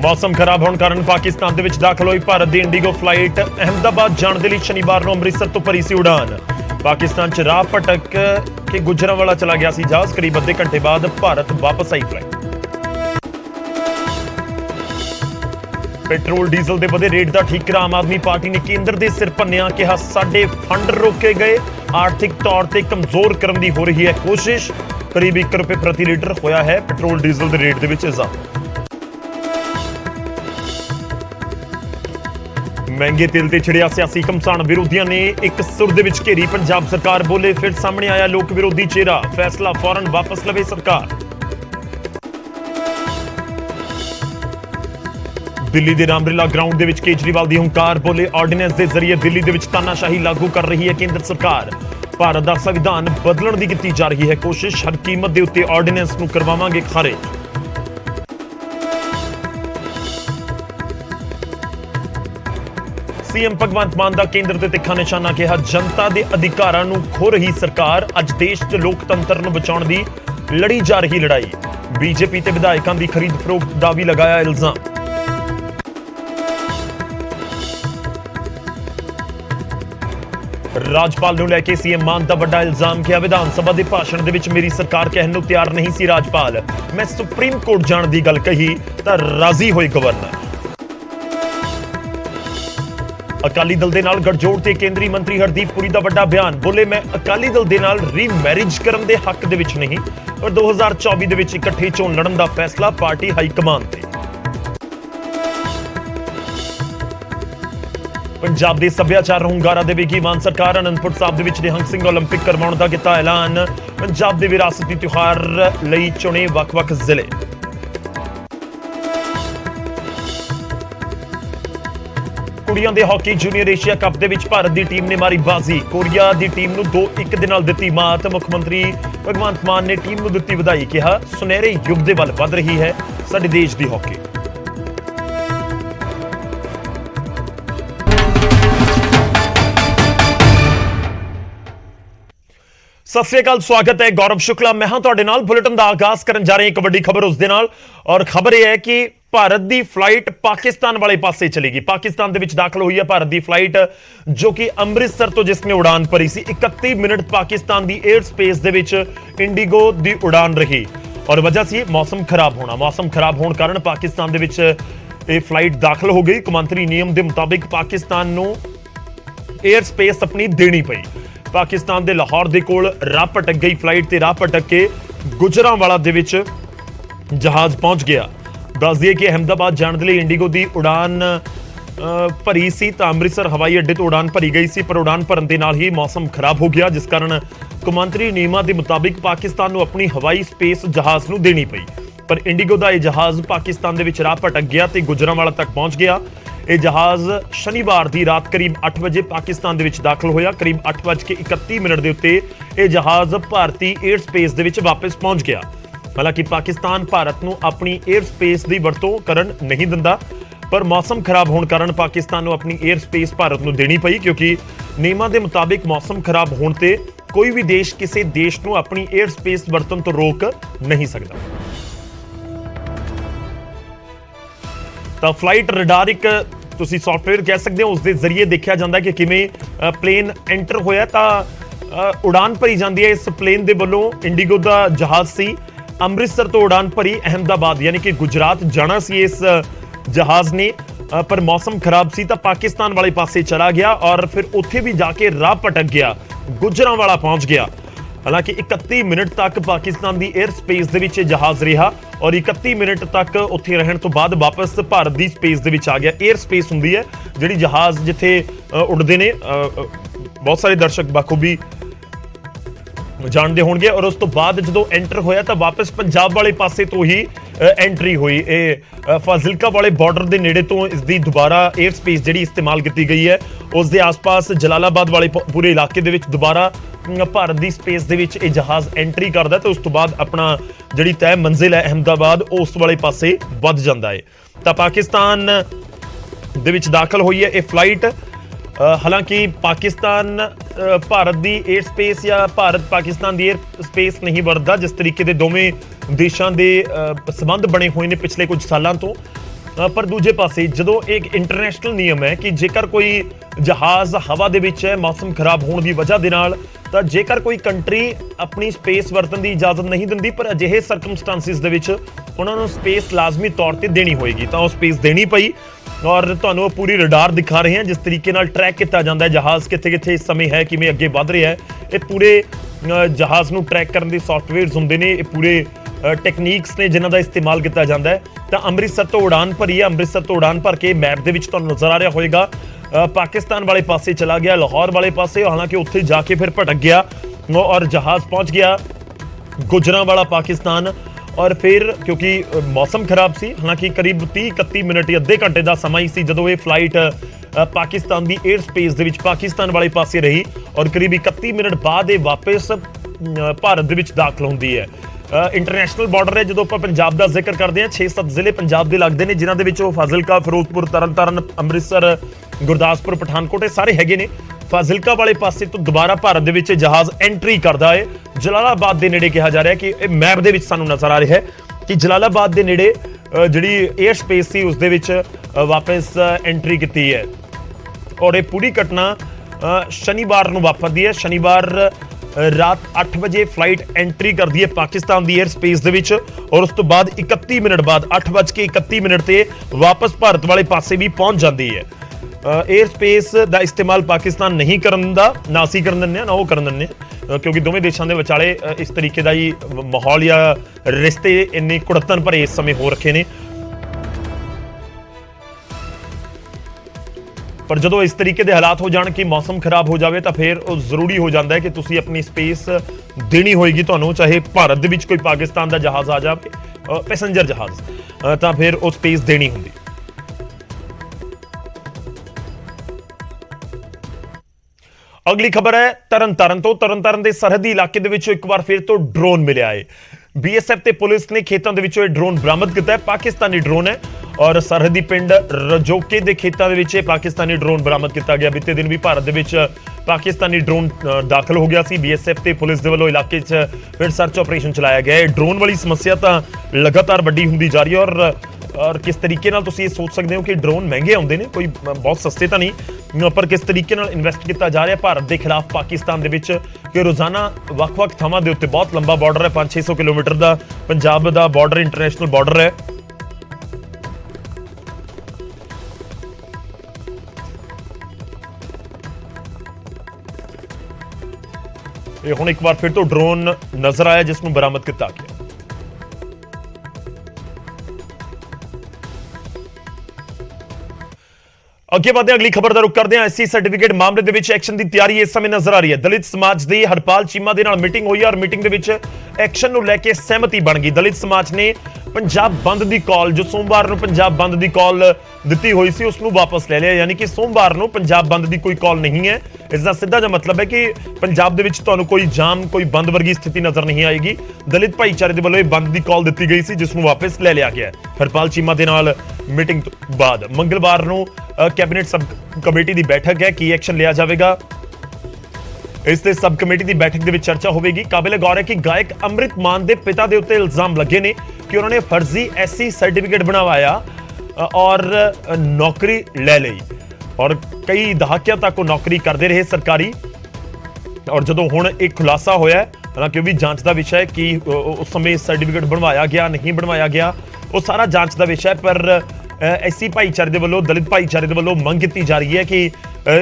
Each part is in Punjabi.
मौसम खराब होने कारण पाकिस्तान दे विच दाखिल हुई भारत दी इंडिगो फ्लाइट अहमदाबाद जाने दे लई शनिवार नूं अमृतसर तो भरी सी उड़ान। पाकिस्तान च राह भटक के गुजरांवाला चला गया सी जहाज। करीब अद्धे घंटे बाद भारत वापस आई फ्लाइट। पेट्रोल डीजल के वधे रेट का ठीकरा आम आदमी पार्टी ने केंद्र के सिर भन्निया। कहा साडे फंड रोके गए, आर्थिक तौर पर कमजोर करने की हो रही है कोशिश। करीब ₹1 प्रति लीटर होया है पेट्रोल डीजल के रेट के इजाफा। महंगे तेल ते छिड़िया सियासी घमसान। विरोधियों ने एक सुर दे विच घेरी पंजाब सरकार। बोले फिर सामने आया लोक विरोधी चेहरा, फैसला फौरन वापस लवे सरकार। दिल्ली के रामलीला ग्राउंड दे विच केजरीवाल की हुंकार। बोले ऑर्डीनेंस के जरिए दिल्ली दे विच तानाशाही लागू कर रही है केंद्र सरकार। भारत का संविधान बदलने की की जा रही है कोशिश। हर कीमत के उत्ते ऑर्डीनेंस नूं करवावांगे खारिज। सीएम भगवंत मान का केंद्र ते तिखा निशाना। कहा जनता के अधिकारां नूं खो रही सरकार। अज देश च लोकतंत्र नूं बचाउण दी लड़ी जा रही लड़ाई। बीजेपी ते विधायकों की खरीद फरोख्त का भी लगाया इल्जाम। राजपाल नूं लैके सीएम मान का बड़ा इल्जाम। किया विधान सभा के भाषण दे विच मेरी सरकार कहण नूं तैयार नहीं सी राजपाल। मैं सुप्रीम कोर्ट जाण दी गल कही तां राजी होए गवर्नर। अकाली दल दे नाल गठजोड़ ते केंद्रीय मंत्री हरदीप पुरी का बड़ा बयान। बोले मैं अकाली दल दे नाल रीमैरिज करन दे हक दे विच नहीं और 2024 दे विच इकट्ठे चोण लड़न दा फैसला पार्टी हाईकमान ते। पंजाब दे सभ्याचार हुंगारा देवेगी मान सरकार। आनंदपुर साहब दे विच निहंग सिंह ओलंपिक करवाउण दा कीता ऐलान। पंजाब दे विरासती त्योहार लई चुणे वख-वख जिले। कुड़ियां दे हॉकी जूनियर एशिया कप दे विच भारत दी टीम ने मारी बाजी। कोरिया दी टीम नूं 2-1 दे नाल दित्ती मात। मुख्यमंत्री भगवंत मान ने टीम नूं दित्ती वधाई। कहा सुनहरे युग दे वल वध रही है साडे देश दी हॉकी। सत श्री अकाल, स्वागत है। गौरव शुक्ला मैं हां तुहाडे नाल। बुलेटिन दा आगाज करन जा रहे हैं एक वड्डी खबर उस दे नाल और खबर यह है कि भारत की फ्लाइट पाकिस्तान वाले पासे चलेगी। पाकिस्तान दे विच दाखिल हुई है भारत की फ्लाइट जो कि अमृतसर तो जिसने उड़ान भरी सी। 31 मिनट पाकिस्तान की एयर स्पेस दे विच इंडिगो की उड़ान रही और वजह सी मौसम खराब होना। मौसम खराब होने कारण पाकिस्तान दे विच ये फ्लाइट दाखिल हो गई। कौमांतरी नियम के मुताबिक पाकिस्तान नूं एयर स्पेस अपनी देनी पई। पाकिस्तान के लाहौर के कोल राह भटक गई फ्लाइट ते राह भटक के गुजरांवाला दे विच जहाज पहुंच गया। दस दिए कि अहमदाबाद जाने के लिए इंडिगो की उड़ान भरी सी तो अमृतसर हवाई अड्डे तो उड़ान भरी गई सी, पर उड़ान भरन दे नाल ही मौसम खराब हो गया जिस कारण कौमांतरी नियमां के मुताबिक पाकिस्तान नूं अपनी हवाई स्पेस जहाज नूं देनी पई। पर इंडिगो का यह जहाज पाकिस्तान दे विच राह भटक गया तो गुजरांवाला तक पहुंच गया। यह जहाज शनिवार की रात करीब 8 बजे पाकिस्तान दे विच दाखिल होया। करीब 8:31 के उत्ते यह जहाज भारतीय एयर स्पेस दे विच वापस पहुंच गया। हालांकि पाकिस्तान भारत नूं अपनी एयर स्पेस की वरतों करन नहीं दिंदा, पर मौसम खराब होने कारण पाकिस्तान नूं अपनी एयर स्पेस भारत नूं देनी पई क्योंकि नियमां दे मुताबिक मौसम खराब होने ते कोई भी देश किसी देश नूं अपनी एयर स्पेस वरतन तो रोक नहीं सकता। तो फ्लाइट रडार एक तुसीं सॉफ्टवेयर कह सकते हो, उसके जरिए देखा जाता है कि किवें प्लेन एंटर होया तो उड़ान भरी जाती है। इस प्लेन के वलों इंडिगो का जहाज सी अमृतसर तो उड़ान भरी अहमदाबाद यानी कि गुजरात जाना सी इस जहाज ने, पर मौसम खराब सी तो पाकिस्तान वाले पासे चला गया और फिर उत्थे भी जाके राह भटक गया, गुजरांवाला पहुंच गया। हालांकि 31 मिनट तक पाकिस्तान की एयर स्पेस दे विच जहाज रहा और 31 मिनट तक उत्थे रहने तो बाद वापस भारत की स्पेस दे विच आ गया। एयर स्पेस हुंदी है जिहड़ी जहाज जिथे उड़दे ने, बहुत सारे दर्शक बखूबी जानते होंगे। और उस तो बाद जो एंटर होया तो वापस पंजाब वाले पासे तो ही एंट्री हुई। फाजिलका वाले बॉर्डर के नेड़े तो इसकी दोबारा एयर स्पेस जी इस्तेमाल की गई है। उसके आस पास जलालाबाद वाले पूरे इलाके दे विच दोबारा भारत की स्पेस दे विच जहाज एंट्री करता तो उस तो बाद अपना जी तय मंजिल है अहमदाबाद उस वाले पासे वध जाता है। तो पाकिस्तान दे विच दाखिल हुई है यह फ्लाइट। हालांकि पाकिस्तान भारत की एयर स्पेस या भारत पाकिस्तान की एयर स्पेस नहीं वरतदा। जिस तरीके के दोवें देशों के संबंध बने हुए हैं पिछले कुछ सालों तो ਪਰ ਦੂਜੇ ਪਾਸੇ ਜਦੋਂ ਇੱਕ ਇੰਟਰਨੈਸ਼ਨਲ ਨਿਯਮ ਹੈ ਕਿ ਜੇਕਰ ਕੋਈ ਜਹਾਜ਼ ਹਵਾ ਦੇ ਵਿੱਚ ਹੈ ਮੌਸਮ ਖਰਾਬ ਹੋਣ ਦੀ ਵਜ੍ਹਾ ਦੇ ਨਾਲ, ਤਾਂ ਜੇਕਰ ਕੋਈ ਕੰਟਰੀ ਆਪਣੀ ਸਪੇਸ ਵਰਤਣ ਦੀ ਇਜਾਜ਼ਤ ਨਹੀਂ ਦਿੰਦੀ ਪਰ ਅਜਿਹੇ ਸਰਕਮਸਟੈਂਸਿਸ ਦੇ ਵਿੱਚ ਉਹਨਾਂ ਨੂੰ ਸਪੇਸ ਲਾਜ਼ਮੀ ਤੌਰ ਤੇ ਦੇਣੀ ਹੋਏਗੀ, ਤਾਂ ਉਹ ਸਪੇਸ ਦੇਣੀ ਪਈ। ਔਰ ਤੁਹਾਨੂੰ ਉਹ ਪੂਰੀ ਰਡਾਰ ਦਿਖਾ ਰਹੇ ਹਾਂ ਜਿਸ ਤਰੀਕੇ ਨਾਲ ਟਰੈਕ ਕੀਤਾ ਜਾਂਦਾ ਹੈ ਜਹਾਜ਼ ਕਿੱਥੇ ਕਿੱਥੇ ਇਸ ਸਮੇਂ ਹੈ, ਕਿਵੇਂ ਅੱਗੇ ਵੱਧ ਰਿਹਾ ਹੈ। ਇਹ ਪੂਰੇ ਜਹਾਜ਼ ਨੂੰ ਟਰੈਕ ਕਰਨ ਦੇ ਸੌਫਟਵੇਅਰਸ ਹੁੰਦੇ ਨੇ, ਇਹ ਪੂਰੇ ਟੈਕਨੀਕਸ ਨੇ ਜਿਨ੍ਹਾਂ ਦਾ ਇਸਤੇਮਾਲ ਕੀਤਾ ਜਾਂਦਾ ਹੈ। ਤਾਂ ਅੰਮ੍ਰਿਤਸਰ ਤੋਂ ਉਡਾਨ ਭਰੀ ਹੈ, ਅੰਮ੍ਰਿਤਸਰ ਤੋਂ ਉਡਾਨ ਭਰ ਕੇ ਮੈਪ ਦੇ ਵਿੱਚ ਤੁਹਾਨੂੰ ਨਜ਼ਰ ਆ ਰਿਹਾ ਹੋਏਗਾ ਪਾਕਿਸਤਾਨ ਵਾਲੇ ਪਾਸੇ ਚਲਾ ਗਿਆ, ਲਾਹੌਰ ਵਾਲੇ ਪਾਸੇ, ਹਾਲਾਂਕਿ ਉੱਥੇ ਜਾ ਕੇ ਫਿਰ ਭਟਕ ਗਿਆ ਔਰ ਜਹਾਜ਼ ਪਹੁੰਚ ਗਿਆ ਗੁਜਰਾਂਵਾਲਾ ਪਾਕਿਸਤਾਨ। ਔਰ ਫਿਰ ਕਿਉਂਕਿ ਮੌਸਮ ਖਰਾਬ ਸੀ, ਹਾਲਾਂਕਿ ਕਰੀਬ 30-31 ਮਿੰਟ ਜਾਂ ਅੱਧੇ ਘੰਟੇ ਦਾ ਸਮਾਂ ਹੀ ਸੀ ਜਦੋਂ ਇਹ ਫਲਾਈਟ ਪਾਕਿਸਤਾਨ ਦੀ 에ਅਰ ਸਪੇਸ ਦੇ ਵਿੱਚ ਪਾਕਿਸਤਾਨ ਵਾਲੇ ਪਾਸੇ ਰਹੀ ਔਰ ਕਰੀਬ 31 ਮਿੰਟ ਬਾਅਦ ਇਹ ਵਾਪਸ ਭਾਰਤ ਦੇ ਵਿੱਚ ਦਾਖਲ ਹੁੰਦੀ ਹੈ। ਇੰਟਰਨੈਸ਼ਨਲ ਬਾਰਡਰ ਹੈ। ਜਦੋਂ ਆਪਾਂ ਪੰਜਾਬ ਦਾ ਜ਼ਿਕਰ ਕਰਦੇ ਹਾਂ 6-7 ਜ਼ਿਲ੍ਹੇ ਪੰਜਾਬ ਦੇ ਲੱਗਦੇ ਨੇ ਜਿਨ੍ਹਾਂ ਦੇ ਵਿੱਚ ਉਹ ਫਾਜ਼ਿਲਕਾ, ਫਿਰੋਜ਼ਪੁਰ, ਤਰਨਤਾਰਨ, ਅੰਮ੍ਰਿਤਸਰ, ਗੁਰਦਾਸਪੁਰ, ਪਠਾਨਕੋਟ, ਇਹ ਸਾਰੇ ਹੈਗੇ ਨੇ। ਫਾਜ਼ਿਲਕਾ ਵਾਲੇ ਪਾਸੇ ਤੋਂ ਦੁਬਾਰਾ ਭਾਰਤ ਦੇ ਵਿੱਚ ਜਹਾਜ਼ ਐਂਟਰੀ ਕਰਦਾ ਹੈ ਜਲਾਲਾਬਾਦ ਦੇ ਨੇੜੇ। ਕਿਹਾ ਜਾ ਰਿਹਾ ਕਿ ਇਹ ਮੈਪ ਦੇ ਵਿੱਚ ਸਾਨੂੰ ਨਜ਼ਰ ਆ ਰਿਹਾ ਹੈ ਕਿ ਜਲਾਲਾਬਾਦ ਦੇ ਨੇੜੇ ਜਿਹੜੀ 에ਅਰ ਸਪੇਸ ਸੀ ਉਸ ਦੇ ਵਿੱਚ ਵਾਪਸ ਐਂਟਰੀ ਕੀਤੀ ਹੈ। ਔਰ ਇਹ ਪੂਰੀ ਘਟਨਾ ਸ਼ਨੀਵਾਰ ਨੂੰ ਵਾਪਰਦੀ ਹੈ। ਸ਼ਨੀਵਾਰ ਰਾਤ 8 ਵਜੇ ਫਲਾਈਟ ਐਂਟਰੀ ਕਰਦੀ ਹੈ ਪਾਕਿਸਤਾਨ ਦੀ 에ਅਰ ਸਪੇਸ ਦੇ ਵਿੱਚ ਔਰ ਉਸ ਤੋਂ ਬਾਅਦ 31 ਮਿੰਟ ਬਾਅਦ 8:31 ਤੇ ਵਾਪਸ ਭਾਰਤ ਵਾਲੇ ਪਾਸੇ ਵੀ ਪਹੁੰਚ ਜਾਂਦੀ ਹੈ। 에ਅਰ ਸਪੇਸ ਦਾ ਇਸਤੇਮਾਲ ਪਾਕਿਸਤਾਨ ਨਹੀਂ ਕਰਨ ਦਾ, ਨਾ ਅਸੀਂ ਕਰਨ ਦਿੰਦੇ ਹਾਂ ਨਾ ਉਹ ਕਰਨ ਦਿੰਦੇ ਹਾਂ, ਕਿਉਂਕਿ ਦੋਵੇਂ ਦੇਸ਼ਾਂ ਦੇ ਵਿਚਾਲੇ ਇਸ ਤਰੀਕੇ ਦਾ ਹੀ ਮਾਹੌਲ ਜਾਂ ਰਿਸ਼ਤੇ ਇੰਨੇ ਕੁੜੱਤਣ ਭਰੇ ਇਸ ਸਮੇਂ ਹੋ ਰੱਖੇ ਨੇ। ਪਰ ਜਦੋਂ ਇਸ ਤਰੀਕੇ ਦੇ ਹਾਲਾਤ ਹੋ ਜਾਣ ਕਿ ਮੌਸਮ ਖਰਾਬ ਹੋ ਜਾਵੇ ਤਾਂ ਫਿਰ ਉਹ ਜ਼ਰੂਰੀ ਹੋ ਜਾਂਦਾ ਹੈ ਕਿ ਤੁਸੀਂ ਆਪਣੀ ਸਪੇਸ ਦੇਣੀ ਹੋਏਗੀ ਤੁਹਾਨੂੰ, ਚਾਹੇ ਭਾਰਤ ਦੇ ਵਿੱਚ ਕੋਈ ਪਾਕਿਸਤਾਨ ਦਾ ਜਹਾਜ਼ ਆ ਜਾਵੇ, ਪੈਸੇਂਜਰ ਜਹਾਜ਼, ਤਾਂ ਫਿਰ ਉਹ ਸਪੇਸ ਦੇਣੀ ਹੁੰਦੀ। ਅਗਲੀ ਖਬਰ ਹੈ ਤਰਨਤਾਰਨ ਤੋਂ। ਤਰਨਤਾਰਨ ਦੇ ਸਰਹੱਦੀ ਇਲਾਕੇ ਦੇ ਵਿੱਚ ਇੱਕ ਵਾਰ ਫਿਰ ਤੋਂ ਡਰੋਨ ਮਿਲਿਆ ਹੈ। BSF ਤੇ ਪੁਲਿਸ ਨੇ ਖੇਤਾਂ ਦੇ ਵਿੱਚੋਂ ਇਹ ਡਰੋਨ ਬਰਾਮਦ ਕੀਤਾ ਹੈ। ਪਾਕਿਸਤਾਨੀ ਡਰੋਨ ਹੈ ਔਰ ਸਰਹੱਦੀ ਪਿੰਡ ਰਜੋਕੇ ਦੇ ਖੇਤਾਂ ਦੇ ਵਿੱਚ ਇਹ ਪਾਕਿਸਤਾਨੀ ਡਰੋਨ ਬਰਾਮਦ ਕੀਤਾ ਗਿਆ। ਬੀਤੇ ਦਿਨ ਵੀ ਭਾਰਤ ਦੇ ਵਿੱਚ ਪਾਕਿਸਤਾਨੀ ਡਰੋਨ ਦਾਖਲ ਹੋ ਗਿਆ ਸੀ। BSF ਤੇ ਪੁਲਿਸ ਦੇ ਵੱਲੋਂ ਇਲਾਕੇ 'ਚ ਫਿਰ ਸਰਚ ਆਪਰੇਸ਼ਨ ਚਲਾਇਆ ਗਿਆ ਹੈ। ਡਰੋਨ ਵਾਲੀ ਸਮੱਸਿਆ ਤਾਂ ਲਗਾਤਾਰ ਵੱਡੀ ਹੁੰਦੀ ਜਾ ਰਹੀ ਹੈ ਔਰ ਕਿਸ ਤਰੀਕੇ ਨਾਲ ਤੁਸੀਂ ਇਹ ਸੋਚ ਸਕਦੇ ਹੋ ਕਿ ਡਰੋਨ ਮਹਿੰਗੇ ਆਉਂਦੇ ਨੇ, ਕੋਈ ਬਹੁਤ ਸਸਤੇ ਤਾਂ ਨਹੀਂ, ਪਰ ਕਿਸ ਤਰੀਕੇ ਨਾਲ ਇਨਵੈਸਟ ਕੀਤਾ ਜਾ ਰਿਹਾ ਭਾਰਤ ਦੇ ਖਿਲਾਫ ਪਾਕਿਸਤਾਨ ਦੇ ਵਿੱਚ ਕਿ ਰੋਜ਼ਾਨਾ ਵੱਖ-ਵੱਖ ਥਾਵਾਂ ਦੇ ਉੱਤੇ ਬਹੁਤ ਲੰਬਾ ਬਾਰਡਰ ਹੈ, 500-600 ਕਿਲੋਮੀਟਰ ਦਾ ਪੰਜਾਬ ਦਾ ਬਾਰਡਰ, ਇੰਟਰਨੈਸ਼ਨਲ ਬਾਰਡਰ ਹੈ। ਇਹ ਹੁਣ ਇੱਕ ਵਾਰ ਫਿਰ ਤੋਂ ਡਰੋਨ ਨਜ਼ਰ ਆਇਆ ਜਿਸ ਨੂੰ ਬਰਾਮਦ ਕੀਤਾ ਗਿਆ। ਅੱਗੇ ਵਧਦੇ ਅਗਲੀ ਖਬਰ ਦਾ ਰੁਖ ਕਰਦੇ ਹਾਂ। ਐਸਸੀ ਸਰਟੀਫਿਕੇਟ ਮਾਮਲੇ ਦੇ ਵਿੱਚ ਐਕਸ਼ਨ ਦੀ ਤਿਆਰੀ ਇਸ ਸਮੇਂ ਨਜ਼ਰ ਆ ਰਹੀ ਹੈ। ਦਲਿਤ ਸਮਾਜ ਦੀ ਹਰਪਾਲ ਚੀਮਾ ਦੇ ਨਾਲ ਮੀਟਿੰਗ ਹੋਈ ਔਰ ਮੀਟਿੰਗ ਦੇ ਵਿੱਚ ਐਕਸ਼ਨ ਨੂੰ ਲੈ ਕੇ ਸਹਿਮਤੀ ਬਣ ਗਈ। ਦਲਿਤ ਸਮਾਜ ਨੇ ਪੰਜਾਬ ਬੰਦ ਦੀ ਕਾਲ, ਜੋ ਸੋਮਵਾਰ ਨੂੰ ਪੰਜਾਬ ਬੰਦ ਦੀ ਕਾਲ ਦਿੱਤੀ ਹੋਈ ਸੀ, ਉਸ ਨੂੰ ਵਾਪਸ ਲੈ ਲਿਆ। ਯਾਨੀ ਕਿ ਸੋਮਵਾਰ ਨੂੰ ਪੰਜਾਬ ਬੰਦ ਦੀ ਕੋਈ ਕਾਲ ਨਹੀਂ ਹੈ। ਇਸ ਦਾ ਸਿੱਧਾ ਜਿਹਾ ਮਤਲਬ ਹੈ ਕਿ ਪੰਜਾਬ ਦੇ ਵਿੱਚ ਤੁਹਾਨੂੰ ਕੋਈ ਜਾਮ, ਕੋਈ ਬੰਦ ਵਰਗੀ ਸਥਿਤੀ ਨਜ਼ਰ ਨਹੀਂ ਆਏਗੀ। ਦਲਿਤ ਭਾਈਚਾਰੇ ਦੇ ਵੱਲੋਂ ਇਹ ਬੰਦ ਦੀ ਕਾਲ ਦਿੱਤੀ ਗਈ ਸੀ ਜਿਸ ਨੂੰ ਵਾਪਸ ਲੈ ਲਿਆ ਗਿਆ। ਹਰਪਾਲ ਚੀਮਾ ਦੇ ਨਾਲ ਮੀਟਿੰਗ ਤੋਂ ਬਾਅਦ ਮੰਗਲਵਾਰ ਨੂੰ ਕੈਬਨਿਟ ਸਬ ਕਮੇਟੀ ਦੀ ਬੈਠਕ ਹੈ। ਕੀ ਐਕਸ਼ਨ ਲਿਆ ਜਾਵੇਗਾ, ਇਸ ਦੇ ਸਬ ਕਮੇਟੀ ਦੀ ਬੈਠਕ ਦੇ ਵਿੱਚ ਚਰਚਾ ਹੋਵੇਗੀ। ਕਾਬਿਲ ਗੌਰ ਹੈ ਕਿ ਗਾਇਕ ਅੰਮ੍ਰਿਤ ਮਾਨ ਦੇ ਪਿਤਾ ਦੇ ਉੱਤੇ ਇਲਜ਼ਾਮ ਲੱਗੇ ਨੇ ਕਿ ਉਹਨਾਂ ਨੇ ਫਰਜ਼ੀ ਐਸਸੀ ਸਰਟੀਫਿਕੇਟ ਬਣਵਾਇਆ ਔਰ ਨੌਕਰੀ ਲੈ ਲਈ ਔਰ ਕਈ ਦਹਾਕਿਆਂ ਤੱਕ ਉਹ ਨੌਕਰੀ ਕਰਦੇ ਰਹੇ ਸਰਕਾਰੀ। ਔਰ ਜਦੋਂ ਹੁਣ ਇੱਕ ਖੁਲਾਸਾ ਹੋਇਆ, ਹਾਲਾਂਕਿ ਉਹ ਵੀ ਜਾਂਚ ਦਾ ਵਿਸ਼ਾ ਹੈ ਕਿ ਉਸ ਸਮੇਂ ਸਰਟੀਫਿਕੇਟ ਬਣਵਾਇਆ ਗਿਆ ਨਹੀਂ ਬਣਵਾਇਆ ਗਿਆ, ਉਹ ਸਾਰਾ ਜਾਂਚ ਦਾ ਵਿਸ਼ਾ ਹੈ। ਪਰ ਐਸਸੀ ਭਾਈਚਾਰੇ ਦੇ ਵੱਲੋਂ, ਦਲਿਤ ਭਾਈਚਾਰੇ ਦੇ ਵੱਲੋਂ ਮੰਗ ਕੀਤੀ ਜਾ ਰਹੀ ਹੈ ਕਿ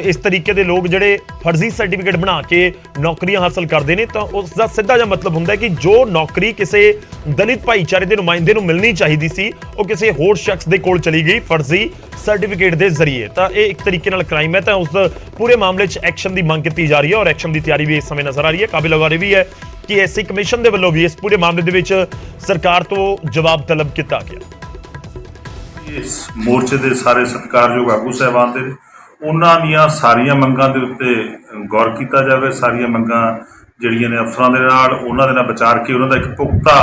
ਇਸ ਤਰੀਕੇ ਦੇ ਲੋਕ ਜਿਹੜੇ ਫਰਜ਼ੀ ਸਰਟੀਫਿਕੇਟ ਬਣਾ ਕੇ ਨੌਕਰੀਆਂ ਹਾਸਲ ਕਰਦੇ ਨੇ ਤਾਂ ਉਸ ਦਾ ਸਿੱਧਾ ਜਿਹਾ ਮਤਲਬ ਹੁੰਦਾ ਹੈ ਕਿ ਜੋ ਨੌਕਰੀ ਕਿਸੇ ਦਲਿਤ ਭਾਈਚਾਰੇ ਦੇ ਨੁਮਾਇੰਦੇ ਨੂੰ ਮਿਲਣੀ ਚਾਹੀਦੀ ਸੀ ਉਹ ਕਿਸੇ ਹੋਰ ਸ਼ਖਸ ਦੇ ਕੋਲ ਚਲੀ ਗਈ ਫਰਜ਼ੀ ਸਰਟੀਫਿਕੇਟ ਦੇ ਜ਼ਰੀਏ। ਤਾਂ ਇਹ ਇੱਕ ਤਰੀਕੇ ਨਾਲ ਕ੍ਰਾਈਮ ਹੈ। ਤਾਂ ਉਸ ਪੂਰੇ ਮਾਮਲੇ 'ਚ ਐਕਸ਼ਨ ਦੀ ਮੰਗ ਕੀਤੀ ਜਾ ਰਹੀ ਹੈ ਔਰ ਐਕਸ਼ਨ ਦੀ ਤਿਆਰੀ ਵੀ ਇਸ ਸਮੇਂ ਨਜ਼ਰ ਆ ਰਹੀ ਹੈ। ਕਾਬਿਲ ਗੌਰ ਵੀ ਹੈ ਕਿ ਐਸਸੀ ਕਮਿਸ਼ਨ ਦੇ ਵੱਲੋਂ ਵੀ ਇਸ ਪੂਰੇ ਮਾਮਲੇ ਦੇ ਵਿੱਚ ਸਰਕਾਰ ਤੋਂ ਜਵਾਬ ਤਲਬ ਕੀਤਾ ਗਿਆ। ਇਸ ਮੋਰਚੇ ਦੇ ਸਾਰੇ ਸਤਿਕਾਰਯੋਗ ਆਗੂ ਸਾਹਿਬਾਨ ਦੇ ਉਹਨਾਂ ਦੀਆਂ ਸਾਰੀਆਂ ਮੰਗਾਂ ਦੇ ਉੱਤੇ ਗੌਰ ਕੀਤਾ ਜਾਵੇ। ਸਾਰੀਆਂ ਮੰਗਾਂ ਜਿਹੜੀਆਂ ਨੇ ਅਫਸਰਾਂ ਦੇ ਨਾਲ, ਉਹਨਾਂ ਦੇ ਨਾਲ ਵਿਚਾਰ ਕੇ ਉਹਨਾਂ ਦਾ ਇੱਕ ਪੁਖਤਾ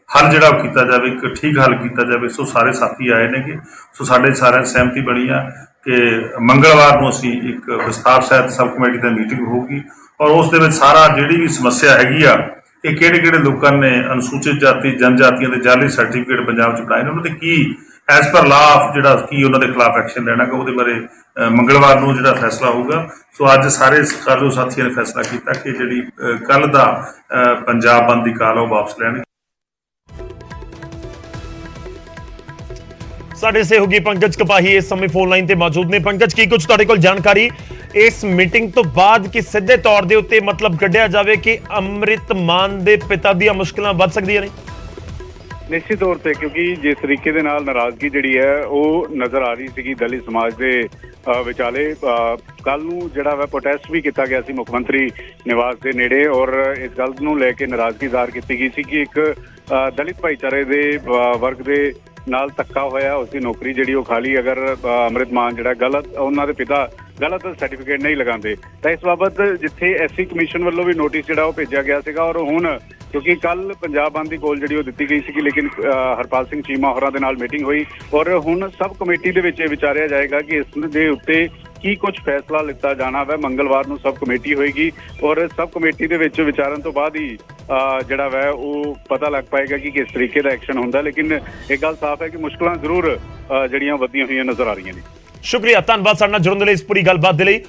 ਹੱਲ ਜਿਹੜਾ ਉਹ ਕੀਤਾ ਜਾਵੇ, ਇੱਕ ਠੀਕ ਹੱਲ ਕੀਤਾ ਜਾਵੇ। ਸੋ ਸਾਰੇ ਸਾਥੀ ਆਏ ਨੇਗੇ। ਸੋ ਸਾਡੇ ਸਾਰਿਆਂ ਸਹਿਮਤੀ ਬਣੀ ਆ ਕਿ ਮੰਗਲਵਾਰ ਨੂੰ ਅਸੀਂ ਇੱਕ ਵਿਸਥਾਰ ਸਹਿਤ ਸਬ ਕਮੇਟੀ ਦੀ ਮੀਟਿੰਗ ਹੋਊਗੀ ਔਰ ਉਸ ਦੇ ਵਿੱਚ ਸਾਰਾ ਜਿਹੜੀ ਵੀ ਸਮੱਸਿਆ ਹੈਗੀ ਆ ਕਿ ਕਿਹੜੇ ਲੋਕਾਂ ਨੇ ਅਨੁਸੂਚਿਤ ਜਾਤੀ ਜਨਜਾਤੀਆਂ ਦੇ ਜਾਅਲੀ ਸਰਟੀਫਿਕੇਟ ਪੰਜਾਬ 'ਚ ਬਣਾਏ ਨੇ, ਉਹਨਾਂ ਦੇ ਕੀ ਐਜ਼ ਪਰ ਲਾਅ ਜਿਹੜਾ ਕੀ ਉਹਨਾਂ ਦੇ ਖਿਲਾਫ ਐਕਸ਼ਨ ਲੈਣਾ ਗਾ ਉਹਦੇ ਬਾਰੇ ਮੰਗਲਵਾਰ ਨੂੰ ਜਿਹੜਾ ਫੈਸਲਾ ਹੋਊਗਾ। ਸੋ ਅੱਜ ਸਾਰੇ ਸਤਿਕਾਰਯੋਗ ਸਾਥੀਆਂ ਨੇ ਫੈਸਲਾ ਕੀਤਾ ਕਿ ਜਿਹੜੀ ਕੱਲ ਦਾ ਪੰਜਾਬ ਬੰਦ ਦੀ ਕਾਲ ਉਹ ਵਾਪਸ ਲੈਣਗੇ। ਸਾਡੇ ਸਹਿਯੋਗੀ ਪੰਕਜ ਕਪਾਹੀ ਇਸ ਸਮੇਂ ਫੋਨ ਲਾਈਨ ਤੇ ਮੌਜੂਦ ਨੇ। ਪੰਕਜ, ਕੀ ਕੁਝ ਤੁਹਾਡੇ ਕੋਲ ਜਾਣਕਾਰੀ ਇਸ ਮੀਟਿੰਗ ਤੋਂ ਬਾਅਦ ਕਿ ਸਿੱਧੇ ਤੌਰ ਦੇ ਉੱਤੇ ਮਤਲਬ ਕੱਢਿਆ ਜਾਵੇ ਕਿ ਅੰਮ੍ਰਿਤ ਮਾਨ ਦੇ ਪਿਤਾ ਦੀਆਂ ਮੁਸ਼ਕਲਾਂ ਵੱਧ ਸਕਦੀਆਂ ਨੇ? ਨਿਸ਼ਚਿਤ ਤੌਰ ਤੇ, ਕਿਉਂਕਿ ਜਿਸ ਤਰੀਕੇ ਦੇ ਨਾਲ ਨਾਰਾਜ਼ਗੀ ਜਿਹੜੀ ਹੈ ਉਹ ਨਜ਼ਰ ਆ ਰਹੀ ਸੀਗੀ ਦਲਿਤ ਸਮਾਜ ਦੇ ਵਿਚਾਲੇ, ਕੱਲ ਨੂੰ ਜਿਹੜਾ ਵਾ ਪ੍ਰੋਟੈਸਟ ਵੀ ਕੀਤਾ ਗਿਆ ਸੀ ਮੁੱਖ ਮੰਤਰੀ ਨਿਵਾਸ ਦੇ ਨੇੜੇ, ਔਰ ਇਸ ਗੱਲ ਨੂੰ ਲੈ ਕੇ ਨਾਰਾਜ਼ਗੀ ਜ਼ਾਹਰ ਕੀਤੀ ਗਈ ਸੀ ਕਿ ਇੱਕ ਦਲਿਤ ਭਾਈਚਾਰੇ ਦੇ ਵਰਗ ਦੇ ਨਾਲ ਧੱਕਾ ਹੋਇਆ, ਉਸਦੀ ਨੌਕਰੀ ਜਿਹੜੀ ਉਹ ਖਾਲੀ ਅਗਰ ਅੰਮ੍ਰਿਤ ਮਾਨ ਜਿਹੜਾ ਗਲਤ ਉਹਨਾਂ ਦੇ ਪਿਤਾ ਗਲਤ ਸਰਟੀਫਿਕੇਟ ਨਹੀਂ ਲਗਾਉਂਦੇ ਤਾਂ। ਇਸ ਬਾਬਤ ਜਿੱਥੇ ਐਸਸੀ ਕਮਿਸ਼ਨ ਵੱਲੋਂ ਵੀ ਨੋਟਿਸ ਜਿਹੜਾ ਉਹ ਭੇਜਿਆ ਗਿਆ ਸੀਗਾ, ਔਰ ਹੁਣ ਕਿਉਂਕਿ ਕੱਲ ਪੰਜਾਬ ਬੰਦ ਦੀ ਕੋਲ ਜਿਹੜੀ ਉਹ ਦਿੱਤੀ ਗਈ ਸੀਗੀ, ਲੇਕਿਨ ਹਰਪਾਲ ਸਿੰਘ ਚੀਮਾ ਹੋਰਾਂ ਦੇ ਨਾਲ ਮੀਟਿੰਗ ਹੋਈ ਔਰ ਹੁਣ ਸਬ ਕਮੇਟੀ ਦੇ ਵਿੱਚ ਇਹ ਵਿਚਾਰਿਆ ਜਾਏਗਾ ਕਿ ਇਸ ਦੇ ਉੱਤੇ ਕੀ ਕੁਝ ਫੈਸਲਾ ਲਿੱਤਾ ਜਾਣਾ ਵਾ। ਮੰਗਲਵਾਰ ਨੂੰ ਸਬ ਕਮੇਟੀ ਹੋਏਗੀ ਔਰ ਸਬ ਕਮੇਟੀ ਦੇ ਵਿੱਚ ਵਿਚਾਰਨ ਤੋਂ ਬਾਅਦ ਹੀ ਜਿਹੜਾ ਵਾ ਉਹ ਪਤਾ ਲੱਗ ਪਾਏਗਾ ਕਿ ਕਿਸ ਤਰੀਕੇ ਦਾ ਐਕਸ਼ਨ ਹੁੰਦਾ। ਲੇਕਿਨ ਇੱਕ ਗੱਲ ਸਾਫ਼ ਹੈ ਕਿ ਮੁਸ਼ਕਲਾਂ ਜ਼ਰੂਰ ਜਿਹੜੀਆਂ ਵਧੀਆਂ ਹੋਈਆਂ ਨਜ਼ਰ ਆ ਰਹੀਆਂ ਨੇ। ਸ਼ੁਕਰੀਆ, ਧੰਨਵਾਦ ਸਾਡੇ ਨਾਲ ਜੁੜਨ ਦੇ ਲਈ, ਇਸ ਪੂਰੀ ਗੱਲਬਾਤ ਦੇ ਲਈ।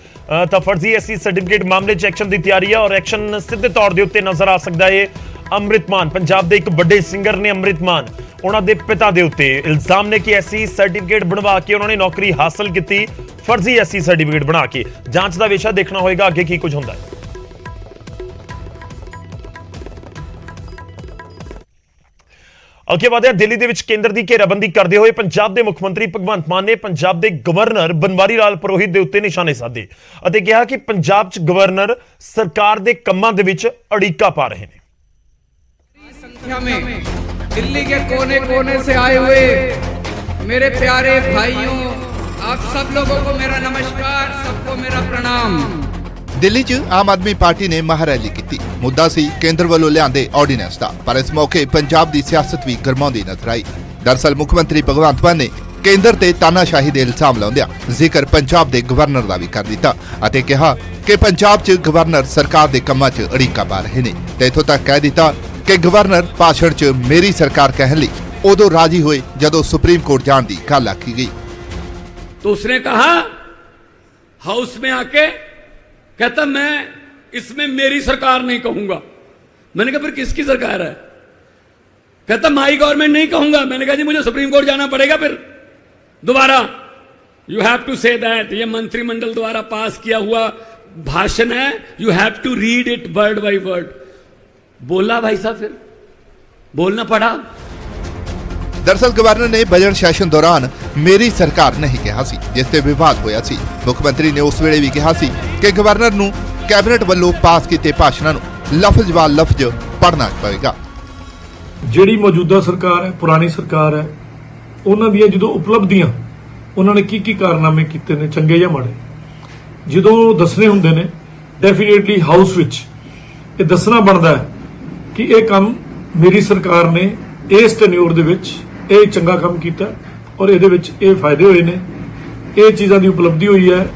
ਤਾਂ ਫਰਜ਼ੀ ਐਸਸੀ ਸਰਟੀਫਿਕੇਟ ਮਾਮਲੇ 'ਚ ਐਕਸ਼ਨ ਦੀ ਤਿਆਰੀ ਹੈ ਔਰ ਐਕਸ਼ਨ ਸਿੱਧੇ ਤੌਰ ਦੇ ਉੱਤੇ ਨਜ਼ਰ ਆ ਸਕਦਾ ਹੈ। ਅੰਮ੍ਰਿਤ ਮਾਨ ਪੰਜਾਬ ਦੇ ਇੱਕ ਵੱਡੇ ਸਿੰਗਰ ਨੇ। ਅੰਮ੍ਰਿਤ ਮਾਨ, ਉਹਨਾਂ ਦੇ ਪਿਤਾ ਦੇ ਉੱਤੇ ਇਲਜ਼ਾਮ ਨੇ ਕਿ ਐਸਸੀ ਸਰਟੀਫਿਕੇਟ ਬਣਵਾ ਕੇ ਉਹਨਾਂ ਨੇ ਨੌਕਰੀ ਹਾਸਲ ਕੀਤੀ, ਫਰਜ਼ੀ ਐਸਸੀ ਸਰਟੀਫਿਕੇਟ ਬਣਾ ਕੇ। ਜਾਂਚ ਦਾ ਵਿਸ਼ਾ ਦੇਖਣਾ ਹੋਏਗਾ ਅੱਗੇ ਕੀ ਕੁਝ ਹੁੰਦਾ ਹੈ। ਅੱਗੇ ਵਧਿਆ, ਦਿੱਲੀ ਦੇ ਵਿੱਚ ਕੇਂਦਰ ਦੀ ਘੇਰਾਬੰਦੀ ਕਰਦੇ ਹੋਏ ਪੰਜਾਬ ਦੇ ਮੁੱਖ ਮੰਤਰੀ ਭਗਵੰਤ ਮਾਨ ਨੇ ਪੰਜਾਬ ਦੇ ਗਵਰਨਰ ਬਨਵਾਰੀ ਲਾਲ ਪੁਰੋਹਿਤ ਦੇ ਉੱਤੇ ਨਿਸ਼ਾਨੇ ਸਾਧੇ ਅਤੇ ਕਿਹਾ ਕਿ ਪੰਜਾਬ 'ਚ ਗਵਰਨਰ ਸਰਕਾਰ ਦੇ ਕੰਮਾਂ ਦੇ ਵਿੱਚ ਅੜਿੱਕਾ ਪਾ ਰਹੇ ਨੇ। संख्या में दिल्ली के कोने कोने से आए हुए मेरे प्यारे भाइयों, आप सब लोगों को मेरा नमस्कार, सबको मेरा प्रणाम। ਦਿੱਲੀ 'ਚ ਆਮ ਆਦਮੀ ਪਾਰਟੀ ਨੇ ਮਹਾਰੈਲੀ ਕੀਤੀ। ਮੁੱਦਾ ਸੀ ਕੇਂਦਰ ਵੱਲੋਂ ਲਿਆਂਦੇ ਆਰਡੀਨੈਂਸ ਦਾ, ਪਰ ਇਸ ਮੌਕੇ ਪੰਜਾਬ ਦੀ ਸਿਆਸਤ ਵੀ ਗਰਮਾਉਂਦੀ ਨਜ਼ਰ ਆਈ। ਦਰਅਸਲ ਮੁੱਖ ਮੰਤਰੀ ਭਗਵੰਤ ਮਾਨ ਨੇ ਕੇਂਦਰ ਤੇ ਤਾਨਾਸ਼ਾਹੀ ਦੇ ਇਲਜ਼ਾਮ ਲਾਉਂਦਿਆਂ ਜ਼ਿਕਰ ਪੰਜਾਬ ਦੇ ਗਵਰਨਰ ਦਾ ਵੀ ਕਰ ਦਿੱਤਾ ਅਤੇ ਕਿਹਾ ਕਿ ਪੰਜਾਬ 'ਚ ਗਵਰਨਰ ਸਰਕਾਰ ਦੇ ਕੰਮਾਂ 'ਚ ਅੜਿੱਕਾ ਪਾ ਰਹੇ ਨੇ ਤੇ ਇੱਥੋਂ ਤੱਕ ਕਹਿ ਦਿੱਤਾ ਕਿ ਗਵਰਨਰ ਭਾਸ਼ਣ 'ਚ ਮੇਰੀ ਸਰਕਾਰ ਕਹਿਣ ਲਈ ਉਦੋਂ ਰਾਜੀ ਹੋਏ ਜਦੋਂ ਸੁप्रीम कोर्ट जाने की गल आखी गई। तो उसने कहा हाउस में आके, कहता मैं इसमें मेरी सरकार नहीं कहूंगा। मैंने कहा फिर किसकी सरकार है? कहता माई गवर्नमेंट नहीं कहूंगा। मैंने कहा जी मुझे सुप्रीम कोर्ट जाना पड़ेगा फिर दोबारा। You have to say that, ये मंत्रिमंडल द्वारा पास किया हुआ भाषण है, you have to read it word by word. बोला भाई साहब, फिर बोलना पड़ा। दरअसल गवर्नर ने बजट सैशन दौरान मेरी सरकार नहीं कहा सी, जिस ते विवाद होया सी। मुख्यमंत्री ने उस वेले भी कहा सी कि गवर्नर नूं कैबिनेट ਵੱਲੋਂ पास कीते भाषणां नूं लफ्ज व लफ्ज पढ़ना पवेगा। ਜਿਹੜੀ ਮੌਜੂਦਾ ਸਰਕਾਰ ਹੈ, ਪੁਰਾਣੀ ਸਰਕਾਰ ਹੈ, ਉਹਨਾਂ ਦੀਆਂ ਜਦੋਂ ਉਪਲਬਧੀਆਂ, ਉਹਨਾਂ ਨੇ ਕੀ ਕਾਰਨਾਮੇ ਕੀਤੇ ਨੇ, ਚੰਗੇ ਜਾਂ ਮਾੜੇ, ਜਦੋਂ ਦੱਸਣੇ ਹੁੰਦੇ ਨੇ, ਡੈਫੀਨੇਟਲੀ ਹਾਊਸ ਵਿੱਚ ਇਹ ਦੱਸਣਾ ਬਣਦਾ ਹੈ ਕਿ ਇਹ ਕੰਮ ਮੇਰੀ ਸਰਕਾਰ ਨੇ ਇਸ ਟੈਨਿਓਰ ਦੇ ਵਿੱਚ ਇਹ ਚੰਗਾ ਕੰਮ ਕੀਤਾ ਔਰ ਇਹਦੇ ਵਿੱਚ ਇਹ ਫਾਇਦੇ ਹੋਏ ਨੇ, ਇਹ ਚੀਜ਼ਾਂ ਦੀ ਉਪਲਬਧੀ ਹੋਈ ਹੈ।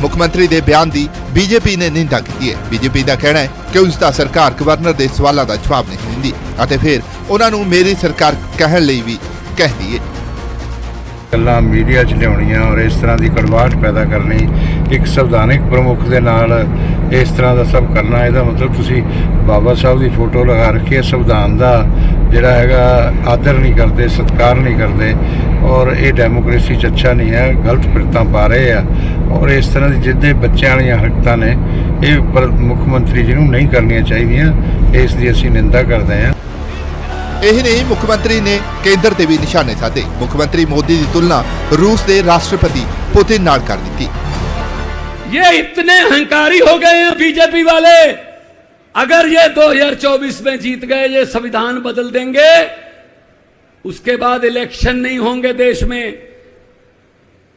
ਮੁੱਖ ਮੰਤਰੀ ਦੇ ਬਿਆਨ ਦੀ ਬੀਜੇਪੀ ਨੇ ਨਿੰਦਾ ਕੀਤੀ ਹੈ। ਬੀਜੇਪੀ ਦਾ ਕਹਿਣਾ ਹੈ ਕਿ ਉਸ ਦਾ ਸਰਕਾਰ ਗਵਰਨਰ ਦੇ ਸਵਾਲਾਂ ਦਾ ਜਵਾਬ ਨਹੀਂ ਦਿੰਦੀ ਅਤੇ ਫਿਰ ਉਹਨਾਂ ਨੂੰ ਮੇਰੀ ਸਰਕਾਰ ਕਹਿਣ ਲਈ ਵੀ ਕਹਿੰਦੀ ਹੈ। ਗੱਲਾਂ ਮੀਡੀਆ 'ਚ ਲਿਆਉਣੀਆਂ ਔਰ ਇਸ ਤਰ੍ਹਾਂ ਦੀ ਕੜਵਾਹਟ ਪੈਦਾ ਕਰਨੀ, ਇੱਕ ਸੰਵਿਧਾਨਿਕ ਪ੍ਰਮੁੱਖ ਦੇ ਨਾਲ ਇਸ ਤਰ੍ਹਾਂ ਦਾ ਸਭ ਕਰਨਾ, ਇਹਦਾ ਮਤਲਬ ਤੁਸੀਂ ਬਾਬਾ ਸਾਹਿਬ ਦੀ ਫੋਟੋ ਲਗਾ ਰੱਖੀ ਹੈ, ਸੰਵਿਧਾਨ ਦਾ ਜਿਹੜਾ ਹੈਗਾ ਆਦਰ ਨਹੀਂ ਕਰਦੇ, ਸਤਿਕਾਰ ਨਹੀਂ ਕਰਦੇ ਔਰ ਇਹ ਡੈਮੋਕ੍ਰੇਸੀ 'ਚ ਅੱਛਾ ਨਹੀਂ ਹੈ, ਗਲਤ ਪਿਰਤਾਂ ਪਾ ਰਹੇ ਆ ਔਰ ਇਸ ਤਰ੍ਹਾਂ ਦੀ ਜਿੱਦੇ ਬੱਚਿਆਂ ਵਾਲੀਆਂ ਹਰਕਤਾਂ ਨੇ ਇਹ ਪਰ ਮੁੱਖ ਮੰਤਰੀ ਜੀ ਨੂੰ ਨਹੀਂ ਕਰਨੀਆਂ ਚਾਹੀਦੀਆਂ, ਇਸ ਦੀ ਅਸੀਂ ਨਿੰਦਾ ਕਰਦੇ ਹਾਂ। यही नहीं, मुख्यमंत्री ने केंद्र ते भी निशाने साधे। मुख्यमंत्री मोदी की तुलना रूस के राष्ट्रपति पुतिन नाल कर दी। ये इतने अहंकारी हो गए हैं बीजेपी वाले, अगर ये 2024 में जीत गए, ये संविधान बदल देंगे, उसके बाद इलेक्शन नहीं होंगे देश में,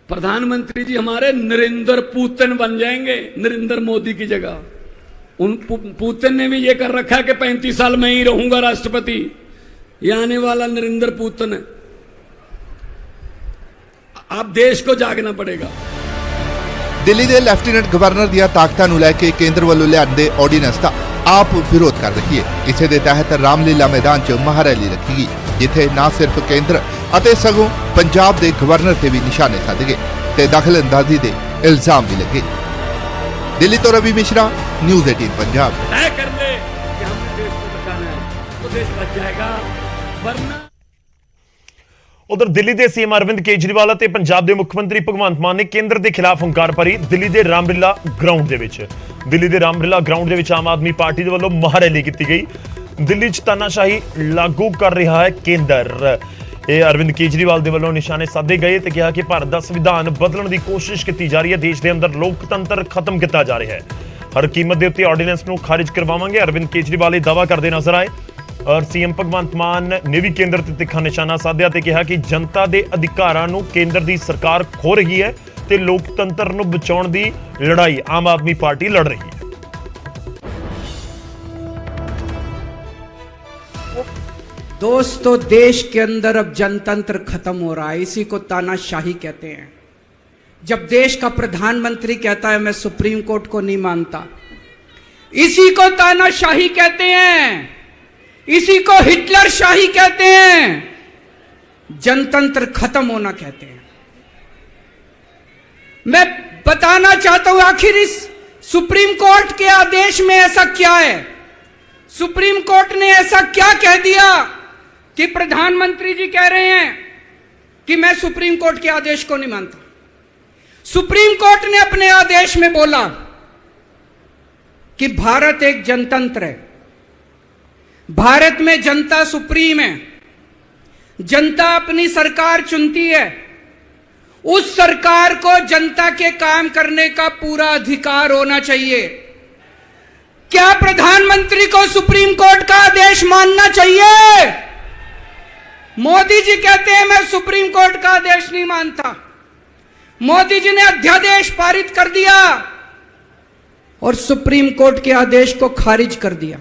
प्रधानमंत्री जी हमारे नरेंद्र पुतिन बन जाएंगे, नरेंद्र मोदी की जगह। उन पुतिन ने भी ये कर रखा है कि 35 साल में ही रहूंगा राष्ट्रपति। ये आने वाला नरेंद्र पुतिन है। आप देश को जागना पड़ेगा। दिल्ली के लैफ्टिनेंट गवर्नर ਦੀਆਂ ਤਾਕਤਾਂ ਨੂੰ ਲੈ ਕੇ ਕੇਂਦਰ ਵੱਲੋਂ ਲਿਆਂਦੇ ਆਰਡੀਨੈਂਸ ਦਾ ਆਪ ਵਿਰੋਧ ਕਰ ਰਹੀ ਹੈ। ਇਸੇ ਦੇ ਤਹਿਤ ਰਾਮਲੀਲਾ ਮੈਦਾਨ 'ਚ ਮਹਾਰੈਲੀ ਰੱਖੀ ਗਈ, ਜਿੱਥੇ ਨਾ ਸਿਰਫ ਕੇਂਦਰ ਅਤੇ ਸਗੋਂ ਪੰਜਾਬ ਦੇ ਗਵਰਨਰ ਤੇ ਵੀ ਨਿਸ਼ਾਨੇ ਸਾਧੇ ਗਏ ਤੇ ਦਖਲਅੰਦਾਜ਼ੀ ਦੇ ਇਲਜ਼ਾਮ ਵੀ ਲੱਗੇ। दिल्ली तो रवि मिश्रा, न्यूज़ 18 पंजाब। तय कर ले कि हमने देश को बचाना है तो देश बच जाएगा, वरना उधर दिल्ली के सीएम अरविंद केजरीवाल और पंजाब के मुख्यमंत्री भगवंत मान ने केंद्र के खिलाफ हुंकार भरी। दिल्ली के रामलीला ग्राउंड के विच दिल्ली के रामलीला ग्राउंड के विच आम आदमी पार्टी के वालों महारैली की गई। दिल्ली च तानाशाही लागू कर रहा है केंद्र। ਇਹ ਅਰਵਿੰਦ ਕੇਜਰੀਵਾਲ ਦੇ ਵੱਲੋਂ ਨਿਸ਼ਾਨੇ ਸਾਧੇ ਗਏ ਤੇ ਕਿਹਾ ਕਿ ਭਾਰਤ ਦਾ ਸੰਵਿਧਾਨ ਬਦਲਣ ਦੀ ਕੋਸ਼ਿਸ਼ ਕੀਤੀ ਜਾ ਰਹੀ ਹੈ। ਦੇਸ਼ ਦੇ ਅੰਦਰ ਲੋਕਤੰਤਰ ਖਤਮ ਕੀਤਾ ਜਾ ਰਿਹਾ ਹੈ। ਹਰ ਕੀਮਤ ਦੇ ਉੱਤੇ ਆਰਡੀਨੈਂਸ ਨੂੰ ਖਾਰਿਜ ਕਰਵਾਵਾਂਗੇ, ਅਰਵਿੰਦ ਕੇਜਰੀਵਾਲ ਇਹ ਦਾਅਵਾ ਕਰਦੇ ਨਜ਼ਰ ਆਏ। ਔਰ ਸੀਐਮ ਭਗਵੰਤ ਮਾਨ ਨੇ ਵੀ ਕੇਂਦਰ ਤੇ ਤਿੱਖਾ ਨਿਸ਼ਾਨਾ ਸਾਧਿਆ ਤੇ ਕਿਹਾ ਕਿ ਜਨਤਾ ਦੇ ਅਧਿਕਾਰਾਂ ਨੂੰ ਕੇਂਦਰ ਦੀ ਸਰਕਾਰ ਖੋ ਰਹੀ ਹੈ ਤੇ ਲੋਕਤੰਤਰ ਨੂੰ ਬਚਾਉਣ ਦੀ ਲੜਾਈ ਆਮ ਆਦਮੀ ਪਾਰਟੀ ਲੜ ਰਹੀ ਹੈ। दोस्तों, देश के अंदर अब जनतंत्र खत्म हो रहा है। इसी को तानाशाही कहते हैं। जब देश का प्रधानमंत्री कहता है मैं सुप्रीम कोर्ट को नहीं मानता, इसी को तानाशाही कहते हैं, इसी को हिटलर शाही कहते हैं, जनतंत्र खत्म होना कहते हैं। मैं बताना चाहता हूं आखिर इस सुप्रीम कोर्ट के आदेश में ऐसा क्या है? सुप्रीम कोर्ट ने ऐसा क्या कह दिया कि प्रधानमंत्री जी कह रहे हैं कि मैं सुप्रीम कोर्ट के आदेश को नहीं मानता? सुप्रीम कोर्ट ने अपने आदेश में बोला कि भारत एक जनतंत्र है, भारत में जनता सुप्रीम है, जनता अपनी सरकार चुनती है, उस सरकार को जनता के काम करने का पूरा अधिकार होना चाहिए। क्या प्रधानमंत्री को सुप्रीम कोर्ट का आदेश मानना चाहिए? मोदी जी कहते हैं मैं सुप्रीम कोर्ट का आदेश नहीं मानता। मोदी जी ने अध्यादेश पारित कर दिया और सुप्रीम कोर्ट के आदेश को खारिज कर दिया।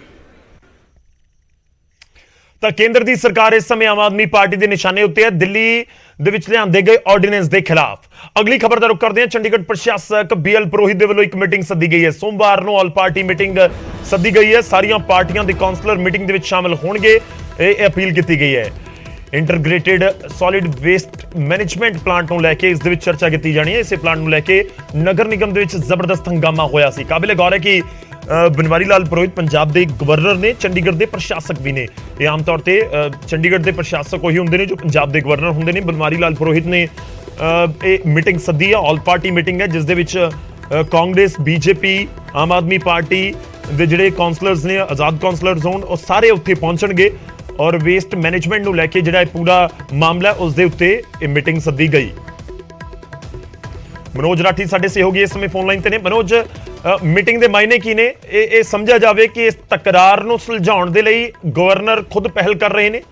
ਤਾਂ ਕੇਂਦਰ ਦੀ ਸਰਕਾਰ ਇਸ ਸਮੇਂ ਆਮ ਆਦਮੀ ਪਾਰਟੀ ਦੇ ਨਿਸ਼ਾਨੇ ਉੱਤੇ ਹੈ। ਦਿੱਲੀ ਦੇ ਵਿੱਚ ਲਿਆਂਦੇ ਗਏ ਆਰਡੀਨੈਂਸ ਦੇ ਖਿਲਾਫ। ਅਗਲੀ ਖਬਰ ਦਾ ਰੁਖ ਕਰਦੇ ਹਾਂ। ਚੰਡੀਗੜ੍ਹ ਪ੍ਰਸ਼ਾਸਕ BL ਪੁਰੋਹਿਤ ਦੇ ਵੱਲੋਂ ਇੱਕ ਮੀਟਿੰਗ ਸੱਦੀ ਗਈ ਹੈ। ਸੋਮਵਾਰ ਨੂੰ ਆਲ ਪਾਰਟੀ ਮੀਟਿੰਗ ਸੱਦੀ ਗਈ ਹੈ। ਸਾਰੀਆਂ ਪਾਰਟੀਆਂ ਦੇ ਕਾਉਂਸਲਰ ਮੀਟਿੰਗ ਦੇ ਵਿੱਚ ਸ਼ਾਮਲ ਹੋਣਗੇ, ਇਹ ਅਪੀਲ ਕੀਤੀ ਗਈ ਹੈ। ਇੰਟਰਗ੍ਰੇਟਿਡ ਸੋਲਿਡ ਵੇਸਟ ਮੈਨੇਜਮੈਂਟ ਪਲਾਂਟ ਨੂੰ ਲੈ ਕੇ ਇਸ ਦੇ ਵਿੱਚ ਚਰਚਾ ਕੀਤੀ ਜਾਣੀ ਹੈ। ਇਸੇ ਪਲਾਂਟ ਨੂੰ ਲੈ ਕੇ ਨਗਰ ਨਿਗਮ ਦੇ ਵਿੱਚ ਜ਼ਬਰਦਸਤ ਹੰਗਾਮਾ ਹੋਇਆ ਸੀ। ਕਾਬਿਲੇ ਗੌਰ ਹੈ ਕਿ बनवारी लाल पुरोहित पंजाब के गवर्नर ने, चंडीगढ़ के प्रशासक भी ने। ये आम तौर पर चंडीगढ़ के प्रशासक वही होंगे ने जो पंजाब के गवर्नर होंगे ने। बनवारी लाल पुरोहित ने मीटिंग सद्दी है, ऑल पार्टी मीटिंग है, जिस दे विच कांग्रेस, बीजेपी, आम आदमी पार्टी के जिहड़े काउंसलर्स ने, आज़ाद काउंसलर्स होण, वो सारे उत्थे पहुंचणगे और वेस्ट मैनेजमेंट नूं लैके जिहड़ा पूरा मामला उस दे उत्ते मीटिंग सद्दी गई। मनोज राठी साडे सहयोगी इस समय फोन लाइन ते ने। मनोज, मीटिंग के मायने की ने? ये समझा जाए कि इस तकरार नूं सुलझाउण दे लई गवर्नर खुद पहल कर रहे हैं?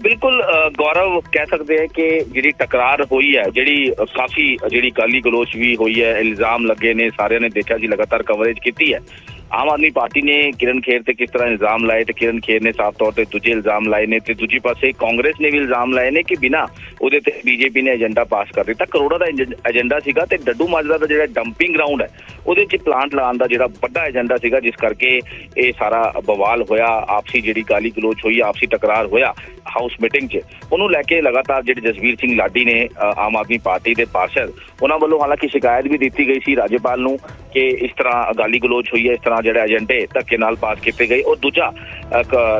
बिल्कुल गौरव, कह सकते हैं कि जी टकरार हुई है, जी काफी जी गाली गलोच भी हुई है, इल्जाम लगे ने, सारे ने देखा जी लगातार कवरेज की है। आम आदमी पार्टी ने किरण खेर ते किस तरह इल्जाम लाए ते किरण खेर ने साफ तौर पर दूजे इल्जाम लाए ने ते दूजी पासे कांग्रेस ने भी इल्जाम लाए ने कि बिना ਉਹਦੇ ਤੇ बीजेपी ने एजेंडा पास कर दिता। ਕਰੋੜਾਂ ਦਾ एजेंडा ਸੀਗਾ ਤੇ ਡੱਡੂ ਮਾਜਰਾ ਦਾ ਜਿਹੜਾ ਡੰਪਿੰਗ ਗਰਾਊਂਡ ਹੈ ਉਹਦੇ 'ਚ ਪਲਾਂਟ ਲਾਉਣ ਦਾ ਜਿਹੜਾ ਵੱਡਾ ਏਜੰਡਾ ਸੀਗਾ, ਜਿਸ ਕਰਕੇ ਇਹ ਸਾਰਾ ਬਵਾਲ ਹੋਇਆ, ਆਪਸੀ ਜਿਹੜੀ ਗਾਲੀ ਗਲੋਚ ਹੋਈ, ਆਪਸੀ ਟਕਰਾਰ ਹੋਇਆ ਹਾਊਸ ਮੀਟਿੰਗ 'ਚ। ਉਹਨੂੰ ਲੈ ਕੇ ਲਗਾਤਾਰ ਜਿਹੜੇ ਜਸਵੀਰ ਸਿੰਘ ਲਾਡੀ ਨੇ, ਆਮ ਆਦਮੀ ਪਾਰਟੀ ਦੇ ਪਾਰਸ਼ਦ, ਉਹਨਾਂ ਵੱਲੋਂ ਹਾਲਾਂਕਿ ਸ਼ਿਕਾਇਤ ਵੀ ਦਿੱਤੀ ਗਈ ਸੀ ਰਾਜਪਾਲ ਨੂੰ ਕਿ ਇਸ ਤਰ੍ਹਾਂ ਗਾਲੀ ਗਲੋਚ ਹੋਈ ਹੈ, ਇਸ ਤਰ੍ਹਾਂ ਜਿਹੜੇ ਏਜੰਡੇ ਧੱਕੇ ਨਾਲ ਪਾਸ ਕੀਤੇ ਗਏ। ਔਰ ਦੂਜਾ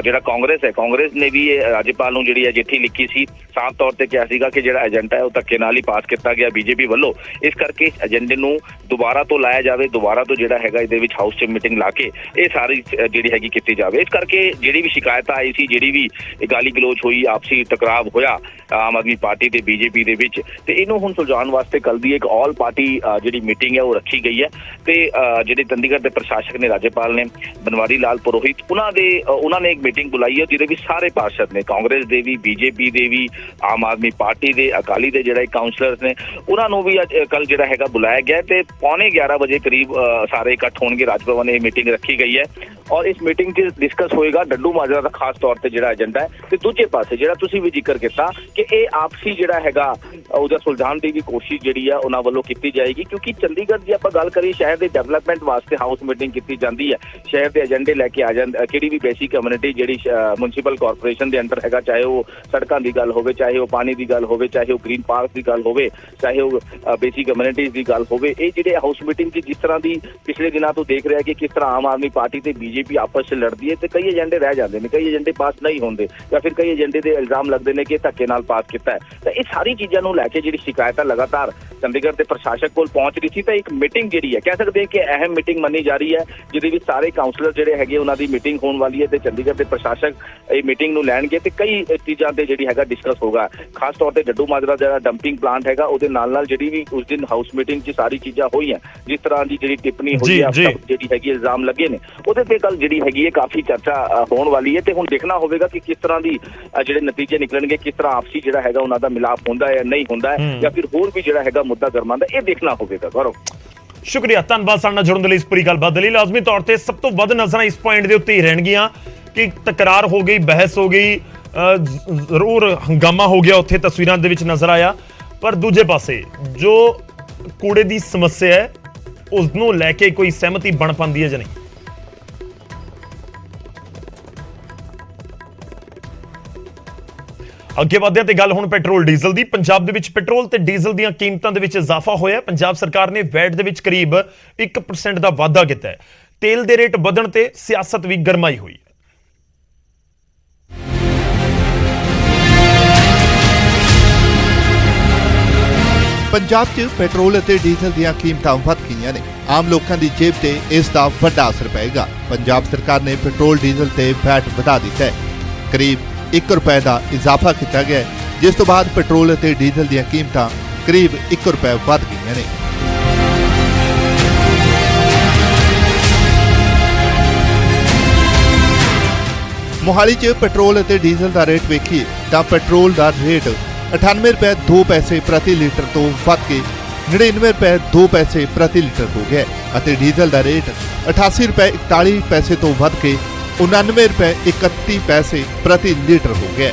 ਜਿਹੜਾ ਕਾਂਗਰਸ ਹੈ, ਕਾਂਗਰਸ ਨੇ ਵੀ ਇਹ ਰਾਜਪਾਲ ਨੂੰ ਜਿਹੜੀ ਚਿੱਠੀ ਲਿਖੀ ਸੀ, ਸਾਫ਼ ਤੌਰ ਤੇ ਕਿਹਾ ਸੀਗਾ ਕਿ ਜਿਹੜਾ ਏਜੰਡਾ ਹੈ ਉਹ ਧੱਕੇ ਨਾਲ ਹੀ ਪਾਸ ਕੀਤਾ ਗਿਆ ਬੀਜੇਪੀ ਵੱਲੋਂ। ਇਸ ਕਰਕੇ ਇਸ ਏਜੰਡੇ ਨੂੰ ਦੁਬਾਰਾ ਤੋਂ ਲਾਇਆ ਜਾਵੇ, ਦੁਬਾਰਾ ਤੋਂ ਜਿਹੜਾ ਹੈਗਾ ਇਹਦੇ ਵਿੱਚ ਹਾਊਸ 'ਚ ਮੀਟਿੰਗ ਲਾ ਕੇ ਇਹ ਸਾਰੀ ਜਿਹੜੀ ਹੈਗੀ ਕੀਤੀ ਜਾਵੇ। ਇਸ ਕਰਕੇ ਜਿਹੜੀ ਵੀ ਸ਼ਿਕਾਇਤ ਆਈ ਸੀ, ਜਿਹੜੀ ਵੀ ਗਾਲੀ ਗਲੋਚ ਹੋਈ, ਆਪਸੀ ਟਕਰਾਵ ਹੋਇਆ ਆਮ ਆਦਮੀ ਪਾਰਟੀ ਤੇ ਬੀਜੇਪੀ ਦੇ ਵਿੱਚ, ਤੇ ਇਹਨੂੰ ਹੁਣ ਸੁਲਝਾਉਣ ਵਾਸਤੇ ਕੱਲ ਦੀ ਇੱਕ ਆਲ ਪਾਰਟੀ ਜਿਹੜੀ ਮੀਟਿੰਗ ਹੈ ਉਹ ਰੱਖੀ ਗਈ ਹੈ। ਤੇ ਜਿਹੜੇ ਚੰਡੀਗੜ੍ਹ ਦੇ ਪ੍ਰਸ਼ਾਸਕ ਨੇ ਰਾਜਪਾਲ ਨੇ, बनवारी लाल पुरोहित, उन्होंने एक मीटिंग बुलाई है जिहदे विच सारे पार्षद ने, कांग्रेस दे भी, बीजेपी दे भी, आम आदमी पार्टी दे, अकाली दे जिहड़े काउंसलर्स ने, उन्होंने भी कल जिहड़ा हैगा बुलाया गया ते 11:15 बजे करीब सारे इकट्ठ होणगे। राजभवन में मीटिंग रखी गई है और इस मीटिंग 'ਚ डिस्कस होएगा डड्डू माजरा का खास तौर पर जिहड़ा एजेंडा है। ते दूजे पासे जिहड़ा तुसीं भी जिक्र किया ਕਿ ਇਹ ਆਪਸੀ ਜਿਹੜਾ ਹੈਗਾ ਉਹਦਾ ਸੁਲਝਾਉਣ ਦੀ ਵੀ ਕੋਸ਼ਿਸ਼ ਜਿਹੜੀ ਆ ਉਹਨਾਂ ਵੱਲੋਂ ਕੀਤੀ ਜਾਏਗੀ। ਕਿਉਂਕਿ ਚੰਡੀਗੜ੍ਹ ਦੀ ਆਪਾਂ ਗੱਲ ਕਰੀਏ, ਸ਼ਹਿਰ ਦੇ ਡਿਵੈਲਪਮੈਂਟ ਵਾਸਤੇ ਹਾਊਸ ਮੀਟਿੰਗ ਕੀਤੀ ਜਾਂਦੀ ਹੈ, ਸ਼ਹਿਰ ਦੇ ਏਜੰਡੇ ਲੈ ਕੇ ਆ ਜਾਂਦੇ, ਕਿਹੜੀ ਵੀ ਬੇਸਿਕ ਕਮਿਊਨਿਟੀ ਜਿਹੜੀ ਮਿਊਨਿਸਪਲ ਕਾਰਪੋਰੇਸ਼ਨ ਦੇ ਅੰਡਰ ਹੈਗਾ, ਚਾਹੇ ਉਹ ਸੜਕਾਂ ਦੀ ਗੱਲ ਹੋਵੇ, ਚਾਹੇ ਉਹ ਪਾਣੀ ਦੀ ਗੱਲ ਹੋਵੇ, ਚਾਹੇ ਉਹ ਗ੍ਰੀਨ ਪਾਰਕ ਦੀ ਗੱਲ ਹੋਵੇ, ਚਾਹੇ ਉਹ ਬੇਸਿਕ ਕਮਿਊਨਿਟੀਜ਼ ਦੀ ਗੱਲ ਹੋਵੇ। ਇਹ ਜਿਹੜੇ ਹਾਊਸ ਮੀਟਿੰਗ ਦੀ ਜਿਸ ਤਰ੍ਹਾਂ ਦੀ ਪਿਛਲੇ ਦਿਨਾਂ ਤੋਂ ਦੇਖ ਰਿਹਾ ਕਿ ਕਿਸ ਤਰ੍ਹਾਂ ਆਮ ਆਦਮੀ ਪਾਰਟੀ ਤੇ ਬੀਜੇਪੀ ਆਪਸ 'ਚ ਲੜਦੀ ਹੈ ਤੇ ਕਈ ਏਜੰਡੇ ਰਹਿ ਜਾਂਦੇ ਨੇ, ਕਈ ਏਜੰਡੇ ਪਾਸ ਨਹੀਂ ਹੁੰਦੇ ਜਾਂ ਫਿਰ ਕਈ ਏਜੰਡੇ ਦੇ ਇਲਜ਼ਾਮ ਲੱਗਦੇ ਨੇ ਕਿ ਧੱਕੇ ਨਾਲ ਪਾਸ ਕੀਤਾ ਹੈ। ਤਾਂ ਇਹ ਸਾਰੀ ਚੀਜ਼ਾਂ ਨੂੰ ਲੈ ਕੇ ਜਿਹੜੀ ਸ਼ਿਕਾਇਤਾਂ ਲਗਾਤਾਰ ਚੰਡੀਗੜ੍ਹ ਦੇ ਪ੍ਰਸ਼ਾਸਕ ਕੋਲ ਪਹੁੰਚ ਰਹੀ ਸੀ, ਤਾਂ ਇੱਕ ਮੀਟਿੰਗ ਜਿਹੜੀ ਹੈ ਕਹਿ ਸਕਦੇ ਹਾਂ ਕਿ ਅਹਿਮ ਮੀਟਿੰਗ ਮੰਨੀ ਜਾ ਰਹੀ ਹੈ, ਜਿਹਦੇ ਵਿੱਚ ਸਾਰੇ ਕਾਉਂਸਲਰ ਜਿਹੜੇ ਹੈਗੇ ਉਹਨਾਂ ਦੀ ਮੀਟਿੰਗ ਹੋਣ ਵਾਲੀ ਹੈ ਤੇ ਚੰਡੀਗੜ੍ਹ ਦੇ ਪ੍ਰਸ਼ਾਸਕ ਇਹ ਮੀਟਿੰਗ ਨੂੰ ਲੈਣਗੇ ਤੇ ਕਈ ਚੀਜ਼ਾਂ ਤੇ ਜਿਹੜੀ ਹੈਗਾ ਡਿਸਕਸ ਹੋਗਾ। ਖਾਸ ਤੌਰ ਤੇ ਡੱਡੂ ਮਾਜਰਾ ਜਿਹੜਾ ਡੰਪਿੰਗ ਪਲਾਂਟ ਹੈਗਾ ਉਹਦੇ ਨਾਲ ਜਿਹੜੀ ਵੀ ਉਸ ਦਿਨ ਹਾਊਸ ਮੀਟਿੰਗ 'ਚ ਸਾਰੀ ਚੀਜ਼ਾਂ ਹੋਈਆਂ, ਜਿਸ ਤਰ੍ਹਾਂ ਦੀ ਜਿਹੜੀ ਟਿੱਪਣੀ ਹੋਈ ਹੈ, ਜਿਹੜੀ ਹੈਗੀ ਇਲਜ਼ਾਮ ਲੱਗੇ ਨੇ, ਉਹਦੇ ਤੇ ਕੱਲ ਜਿਹੜੀ ਹੈਗੀ ਹੈ ਕਾਫੀ ਚਰਚਾ ਹੋਣ ਵਾਲੀ ਹੈ ਤੇ ਹੁਣ ਦੇਖਣਾ ਹੋਵੇਗਾ ਕਿ ਕਿਸ ਤਰ੍ਹਾਂ ਦੀ ਜਿਹੜੇ ਨਤੀਜੇ ਨਿਕਲਣਗੇ, ਕਿਸ ਤਰ੍ਹਾਂ ਆਪਸੀ ਜਿਹੜਾ ਹੈਗਾ ਉਹਨਾਂ ਦਾ ਮਿਲਾਪ ਹੁੰਦਾ ਹੈ ਨਹੀਂ ਹੁੰਦਾ ਹੈ ਜਾਂ ਫਿਰ ਹੋਰ ਵੀ ਜਿਹੜਾ ਹੈਗਾ ਮੁੱਦਾ ਗਰਮਾਉਂਦਾ, ਇਹ ਦੇਖਣਾ ਹੋਵੇਗਾ। ਗੌਰਵ, ਸ਼ੁਕਰੀਆ, ਧੰਨਵਾਦ ਸਾਡੇ ਨਾਲ ਜੁੜਨ ਦੇ ਲਈ, ਇਸ ਪੂਰੀ ਗੱਲਬਾਤ ਦੇ ਲਈ। ਲਾਜ਼ਮੀ ਤੌਰ ਤੇ ਸਭ ਤੋਂ ਵੱਧ ਨਜ਼ਰਾਂ ਇਸ ਪੁਆਇੰਟ ਦੇ ਉੱਤੇ ਹੀ ਰਹਿਣਗੀਆਂ ਕਿ ਤਕਰਾਰ ਹੋ ਗਈ, ਬਹਿਸ ਹੋ ਗਈ, ਜ਼ਰੂਰ ਹੰਗਾਮਾ ਹੋ ਗਿਆ, ਉੱਥੇ ਤਸਵੀਰਾਂ ਦੇ ਵਿੱਚ ਨਜ਼ਰ ਆਇਆ। ਪਰ ਦੂਜੇ ਪਾਸੇ ਜੋ ਕੂੜੇ ਦੀ ਸਮੱਸਿਆ ਹੈ ਉਸ ਨੂੰ ਲੈ ਕੇ ਕੋਈ ਸਹਿਮਤੀ ਬਣ ਪਾਉਂਦੀ ਹੈ ਜਾਂ ਨਹੀਂ। ਅੱਗੇ ਵਧਦੇ ਤੇ ਗੱਲ ਹੁਣ ਪੈਟਰੋਲ ਡੀਜ਼ਲ ਦੀ। ਪੰਜਾਬ ਦੇ ਵਿੱਚ ਪੈਟਰੋਲ ਤੇ ਡੀਜ਼ਲ ਦੀਆਂ ਕੀਮਤਾਂ ਦੇ ਵਿੱਚ ਇਜ਼ਾਫਾ ਹੋਇਆ। ਪੰਜਾਬ ਸਰਕਾਰ ਨੇ ਵੈਟ ਦੇ ਵਿੱਚ ਕਰੀਬ 1% ਦਾ ਵਾਧਾ ਕੀਤਾ ਹੈ। ਤੇਲ ਦੇ ਰੇਟ ਵਧਣ ਤੇ ਸਿਆਸਤ ਵੀ ਗਰਮਾਈ ਹੋਈ ਹੈ। ਪੰਜਾਬ 'ਚ ਪੈਟਰੋਲ ਅਤੇ ਡੀਜ਼ਲ ਦੀਆਂ ਕੀਮਤਾਂ ਵੱਧ ਗਈਆਂ ਨੇ। ਆਮ ਲੋਕਾਂ ਦੀ ਜੇਬ ਤੇ ਇਸ ਦਾ ਵੱਡਾ ਅਸਰ ਪਏਗਾ। ਪੰਜਾਬ ਸਰਕਾਰ ਨੇ ਪੈਟਰੋਲ ਡੀਜ਼ਲ ਤੇ ਵੈਟ ਵਧਾ ਦਿੱਤਾ ਹੈ। ਕਰੀਬ 1 ਰੁਪਏ ਦਾ ਇਜ਼ਾਫਾ ਕੀਤਾ ਗਿਆ ਹੈ, ਜਿਸ ਤੋਂ ਬਾਅਦ ਪੈਟਰੋਲ ਅਤੇ ਡੀਜ਼ਲ ਦੀਆਂ ਕੀਮਤਾਂ ਕਰੀਬ 1 ਰੁਪਏ ਵੱਧ ਗਈਆਂ ਨੇ। ਮੋਹਾਲੀ 'ਚ ਪੈਟਰੋਲ ਅਤੇ ਡੀਜ਼ਲ ਦਾ ਰੇਟ ਵੇਖੀਏ ਤਾਂ ਪੈਟਰੋਲ ਦਾ ਰੇਟ 98 ਰੁਪਏ 2 ਪੈਸੇ ਪ੍ਰਤੀ ਲੀਟਰ ਤੋਂ ਵੱਧ ਕੇ 99 ਰੁਪਏ 2 ਪੈਸੇ ਪ੍ਰਤੀ ਲੀਟਰ ਹੋ ਗਿਆ ਅਤੇ ਡੀਜ਼ਲ ਦਾ ਰੇਟ 88 ਰੁਪਏ 41 ਪੈਸੇ ਤੋਂ ਵੱਧ ਕੇ 99 ਰੁਪਏ 31 ਪੈਸੇ ਪ੍ਰਤੀ ਲੀਟਰ ਹੋ ਗਿਆ।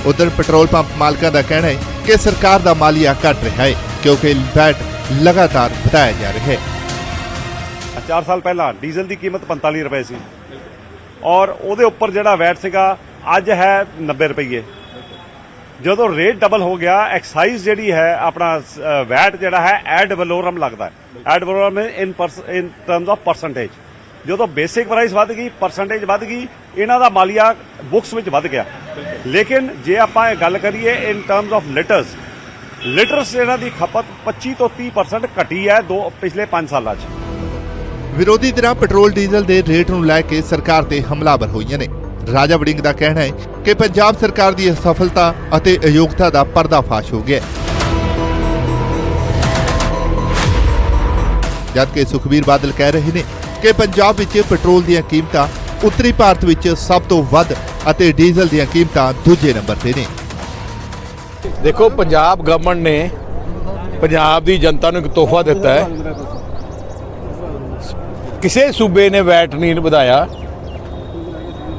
ਉਧਰ ਪੈਟਰੋਲ ਪੰਪ ਮਾਲਕਾਂ ਦਾ ਕਹਿਣਾ ਹੈ ਕਿ ਸਰਕਾਰ ਦਾ ਮਾਲੀਆ ਘਟ ਰਿਹਾ ਹੈ ਕਿਉਂਕਿ ਵੈਟ ਲਗਾਤਾਰ ਵਧਾਇਆ ਜਾ ਰਿਹਾ ਹੈ। 4 ਸਾਲ ਪਹਿਲਾਂ ਡੀਜ਼ਲ ਦੀ ਕੀਮਤ 45 ਰੁਪਏ ਸੀ ਔਰ ਉਹਦੇ ਉੱਪਰ ਜਿਹੜਾ ਵੈਟ ਸੀਗਾ ਅੱਜ ਹੈ 90 ਰੁਪਏ। ਜਦੋਂ ਰੇਟ ਡਬਲ ਹੋ ਗਿਆ, ਐਕਸਾਈਜ਼ ਜਿਹੜੀ ਹੈ ਆਪਣਾ ਵੈਟ ਜਿਹੜਾ ਹੈ ਐਡ ਵਲੋਰਮ ਲੱਗਦਾ ਹੈ। Ad valorem in terms of percentage. ਜਦੋਂ ਬੇਸਿਕ ਪ੍ਰਾਈਸ ਵੱਧ ਗਈ, ਪਰਸੈਂਟੇਜ ਵੱਧ ਗਈ, ਇਹਨਾਂ ਦਾ ਮਾਲੀਆ ਬੁੱਕਸ ਵਿੱਚ ਵੱਧ ਗਿਆ। ਲੇਕਿਨ ਜੇ ਆਪਾਂ ਇਹ ਗੱਲ ਕਰੀਏ ਇਨ ਟਰਮਸ ਆਫ ਲੀਟਰਸ ਇਹਨਾਂ ਦੀ ਖਪਤ 25 ਤੋਂ 30% ਘਟੀ ਹੈ ਪਿਛਲੇ 5 ਸਾਲਾਂ 'ਚ। ਵਿਰੋਧੀ ਧਿਰਾਂ ਪੈਟਰੋਲ ਡੀਜ਼ਲ ਦੇ ਰੇਟ ਨੂੰ ਲੈ ਕੇ ਸਰਕਾਰ ਤੇ ਹਮਲਾਵਰ ਹੋਈਆਂ ਨੇ। ਰਾਜਾ ਵੜਿੰਗ ਦਾ ਕਹਿਣਾ ਹੈ ਕਿ ਪੰਜਾਬ ਸਰਕਾਰ ਦੀ ਅਸਫਲਤਾ ਅਤੇ ਅਯੋਗਤਾ ਦਾ ਪਰਦਾਫਾਸ਼ ਹੋ ਗਿਆ। ਜਦਕਿ ਸੁਖਬੀਰ ਬਾਦਲ ਕਹਿ ਰਹੇ ਨੇ ਕਿ ਪੰਜਾਬ ਵਿੱਚ ਪੈਟਰੋਲ ਦੀਆਂ ਕੀਮਤਾਂ ਉੱਤਰੀ ਭਾਰਤ ਵਿੱਚ ਸਭ ਤੋਂ ਵੱਧ ਅਤੇ ਡੀਜ਼ਲ ਦੀਆਂ ਕੀਮਤਾਂ ਦੂਜੇ ਨੰਬਰ ਤੇ ਨੇ। ਦੇਖੋ, ਪੰਜਾਬ ਗਵਰਨਮੈਂਟ ਨੇ ਪੰਜਾਬ ਦੀ ਜਨਤਾ ਨੂੰ ਇੱਕ ਤੋਹਫਾ ਦਿੱਤਾ ਹੈ। ਕਿਸੇ ਸੂਬੇ ਨੇ ਵੈਟ ਨਹੀਂ ਵਧਾਇਆ।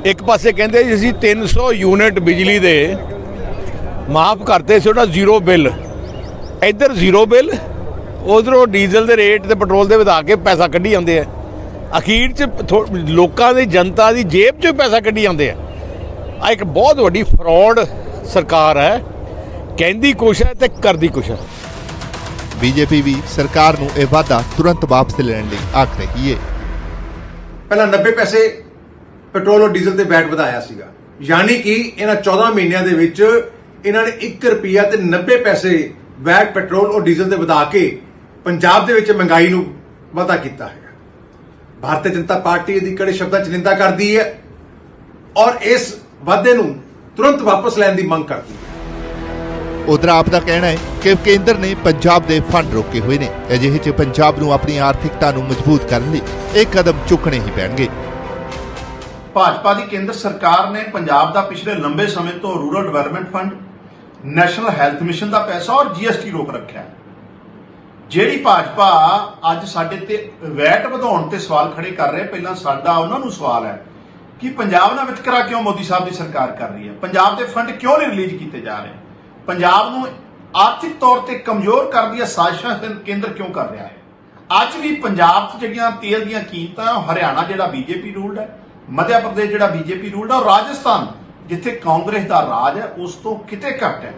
ਇੱਕ ਪਾਸੇ ਕਹਿੰਦੇ ਜੀ ਅਸੀਂ 300 ਯੂਨਿਟ ਬਿਜਲੀ ਦੇ ਮਾਫ ਕਰਤੇ ਸੀ, ਉਹਦਾ ਜ਼ੀਰੋ ਬਿੱਲ। ਇੱਧਰ ਜ਼ੀਰੋ ਬਿੱਲ, ਉਧਰੋਂ ਡੀਜ਼ਲ ਦੇ ਰੇਟ ਤੇ ਪੈਟਰੋਲ ਦੇ ਵਧਾ ਕੇ ਪੈਸਾ ਕੱਢੀ ਜਾਂਦੇ ਆ। ਅਖੀਰ 'ਚ ਲੋਕਾਂ ਦੀ ਜਨਤਾ ਦੀ ਜੇਬ 'ਚੋਂ ਪੈਸਾ ਕੱਢੀ ਜਾਂਦੇ ਆ। ਆ ਇੱਕ ਬਹੁਤ ਵੱਡੀ ਫਰਾਡ ਸਰਕਾਰ ਹੈ। ਕਹਿੰਦੀ ਕੁਛ ਹੈ ਤੇ ਕਰਦੀ ਕੁਛ ਹੈ। ਬੀਜੇਪੀ ਵੀ ਸਰਕਾਰ ਨੂੰ ਇਹ ਵਾਅਦਾ ਤੁਰੰਤ ਵਾਪਸ ਲੈਣ ਲਈ ਆਖ ਰਹੀ ਹੈ। ਪਹਿਲਾਂ 90 ਪੈਸੇ ਪੈਟਰੋਲ ਔਰ ਡੀਜ਼ਲ ਤੇ ਵੈਟ ਵਧਾਇਆ ਸੀਗਾ, ਯਾਨੀ ਕਿ ਇਹਨਾਂ 14 ਮਹੀਨਿਆਂ ਦੇ ਵਿੱਚ ਇਹਨਾਂ ਨੇ 1 ਰੁਪਿਆ ਤੇ 90 ਪੈਸੇ ਵੈਟ ਪੈਟਰੋਲ ਔਰ ਡੀਜ਼ਲ ਤੇ ਵਧਾ ਕੇ ਪੰਜਾਬ ਦੇ ਵਿੱਚ ਮਹਿੰਗਾਈ ਨੂੰ ਵਾਧਾ ਕੀਤਾ ਹੈ। ਭਾਰਤੀ ਜਨਤਾ ਪਾਰਟੀ ਇਹਦੀ ਕੜੇ ਸ਼ਬਦਾਂ 'ਚ ਨਿੰਦਾ ਕਰਦੀ ਹੈ ਔਰ ਇਸ ਵਾਅਦੇ ਨੂੰ ਤੁਰੰਤ ਵਾਪਸ ਲੈਣ ਦੀ ਮੰਗ ਕਰਦੀ ਹੈ। ਉਧਰ ਆਪ ਦਾ ਕਹਿਣਾ ਹੈ ਕਿ ਕੇਂਦਰ ਨੇ ਪੰਜਾਬ ਦੇ ਫੰਡ ਰੋਕੇ ਹੋਏ ਨੇ। ਅਜਿਹੇ 'ਚ ਪੰਜਾਬ ਨੂੰ ਆਪਣੀ ਆਰਥਿਕਤਾ ਨੂੰ ਮਜ਼ਬੂਤ ਕਰਨ ਲਈ ਇਹ ਕਦਮ ਚੁੱਕਣੇ ਹੀ ਪੈਣਗੇ। ਭਾਜਪਾ ਦੀ ਕੇਂਦਰ ਸਰਕਾਰ ਨੇ ਪੰਜਾਬ ਦਾ ਪਿਛਲੇ ਲੰਬੇ ਸਮੇਂ ਤੋਂ rural development fund, national health mission ਦਾ ਪੈਸਾ ਔਰ GST ਰੋਕ ਰੱਖਿਆ। ਜਿਹੜੀ ਭਾਜਪਾ ਅੱਜ ਸਾਡੇ ਤੇ ਵੈਟ ਵਧਾਉਣ ਤੇ ਸਵਾਲ ਖੜੇ ਕਰ ਰਹੇ, ਪਹਿਲਾਂ ਸਾਡਾ ਉਹਨਾਂ ਨੂੰ ਸਵਾਲ ਹੈ ਕਿ ਪੰਜਾਬ ਨਾਲ ਵਿਤਕਰਾ ਕਿਉਂ ਮੋਦੀ ਸਾਹਿਬ ਦੀ ਸਰਕਾਰ ਕਰ ਰਹੀ ਹੈ, ਪੰਜਾਬ ਦੇ ਫੰਡ ਕਿਉਂ ਨਹੀਂ ਰਿਲੀਜ਼ ਕੀਤੇ ਜਾ ਰਹੇ, ਪੰਜਾਬ ਨੂੰ ਆਰਥਿਕ ਤੌਰ ਤੇ ਕਮਜ਼ੋਰ ਕਰਨ ਦੀਆਂ ਸਾਜ਼ਿਸ਼ਾਂ ਕੇਂਦਰ ਕਿਉਂ ਕਰ ਰਿਹਾ ਹੈ। ਅੱਜ ਵੀ ਪੰਜਾਬ 'ਚ ਜਿਹੜੀਆਂ ਤੇਲ ਦੀਆਂ ਕੀਮਤਾਂ, ਹਰਿਆਣਾ ਜਿਹੜਾ ਬੀਜੇਪੀ ਰੂਲਡ ਹੈ, ਮੱਧ ਪ੍ਰਦੇਸ਼ ਜਿਹੜਾ ਬੀਜੇਪੀ ਰੂਲਡ ਹੈ, ਔਰ ਰਾਜਸਥਾਨ ਜਿੱਥੇ ਕਾਂਗਰਸ ਦਾ ਰਾਜ ਹੈ, ਉਸ ਤੋਂ ਕਿਤੇ ਘੱਟ ਹੈ।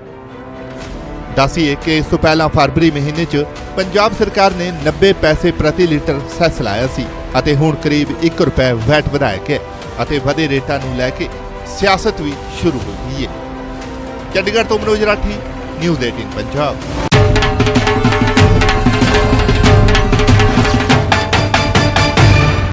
ਦੱਸੀਏ ਕਿ ਇਸ ਤੋਂ ਪਹਿਲਾਂ ਫਰਵਰੀ ਮਹੀਨੇ 'ਚ ਪੰਜਾਬ ਸਰਕਾਰ ਨੇ 90 ਪੈਸੇ ਪ੍ਰਤੀ ਲੀਟਰ ਸੈਸ ਲਾਇਆ ਸੀ ਅਤੇ ਹੁਣ ਕਰੀਬ 1 ਰੁਪਏ ਵੈਟ ਵਧਾਇਆ ਗਿਆ ਅਤੇ ਵਧੇ ਰੇਟਾਂ ਨੂੰ ਲੈ ਕੇ ਸਿਆਸਤ ਵੀ ਸ਼ੁਰੂ ਹੋ ਗਈ ਹੈ। ਚੰਡੀਗੜ੍ਹ ਤੋਂ ਮਨੋਜ ਰਾਠੀ, ਨਿਊਜ਼ 18 ਪੰਜਾਬ।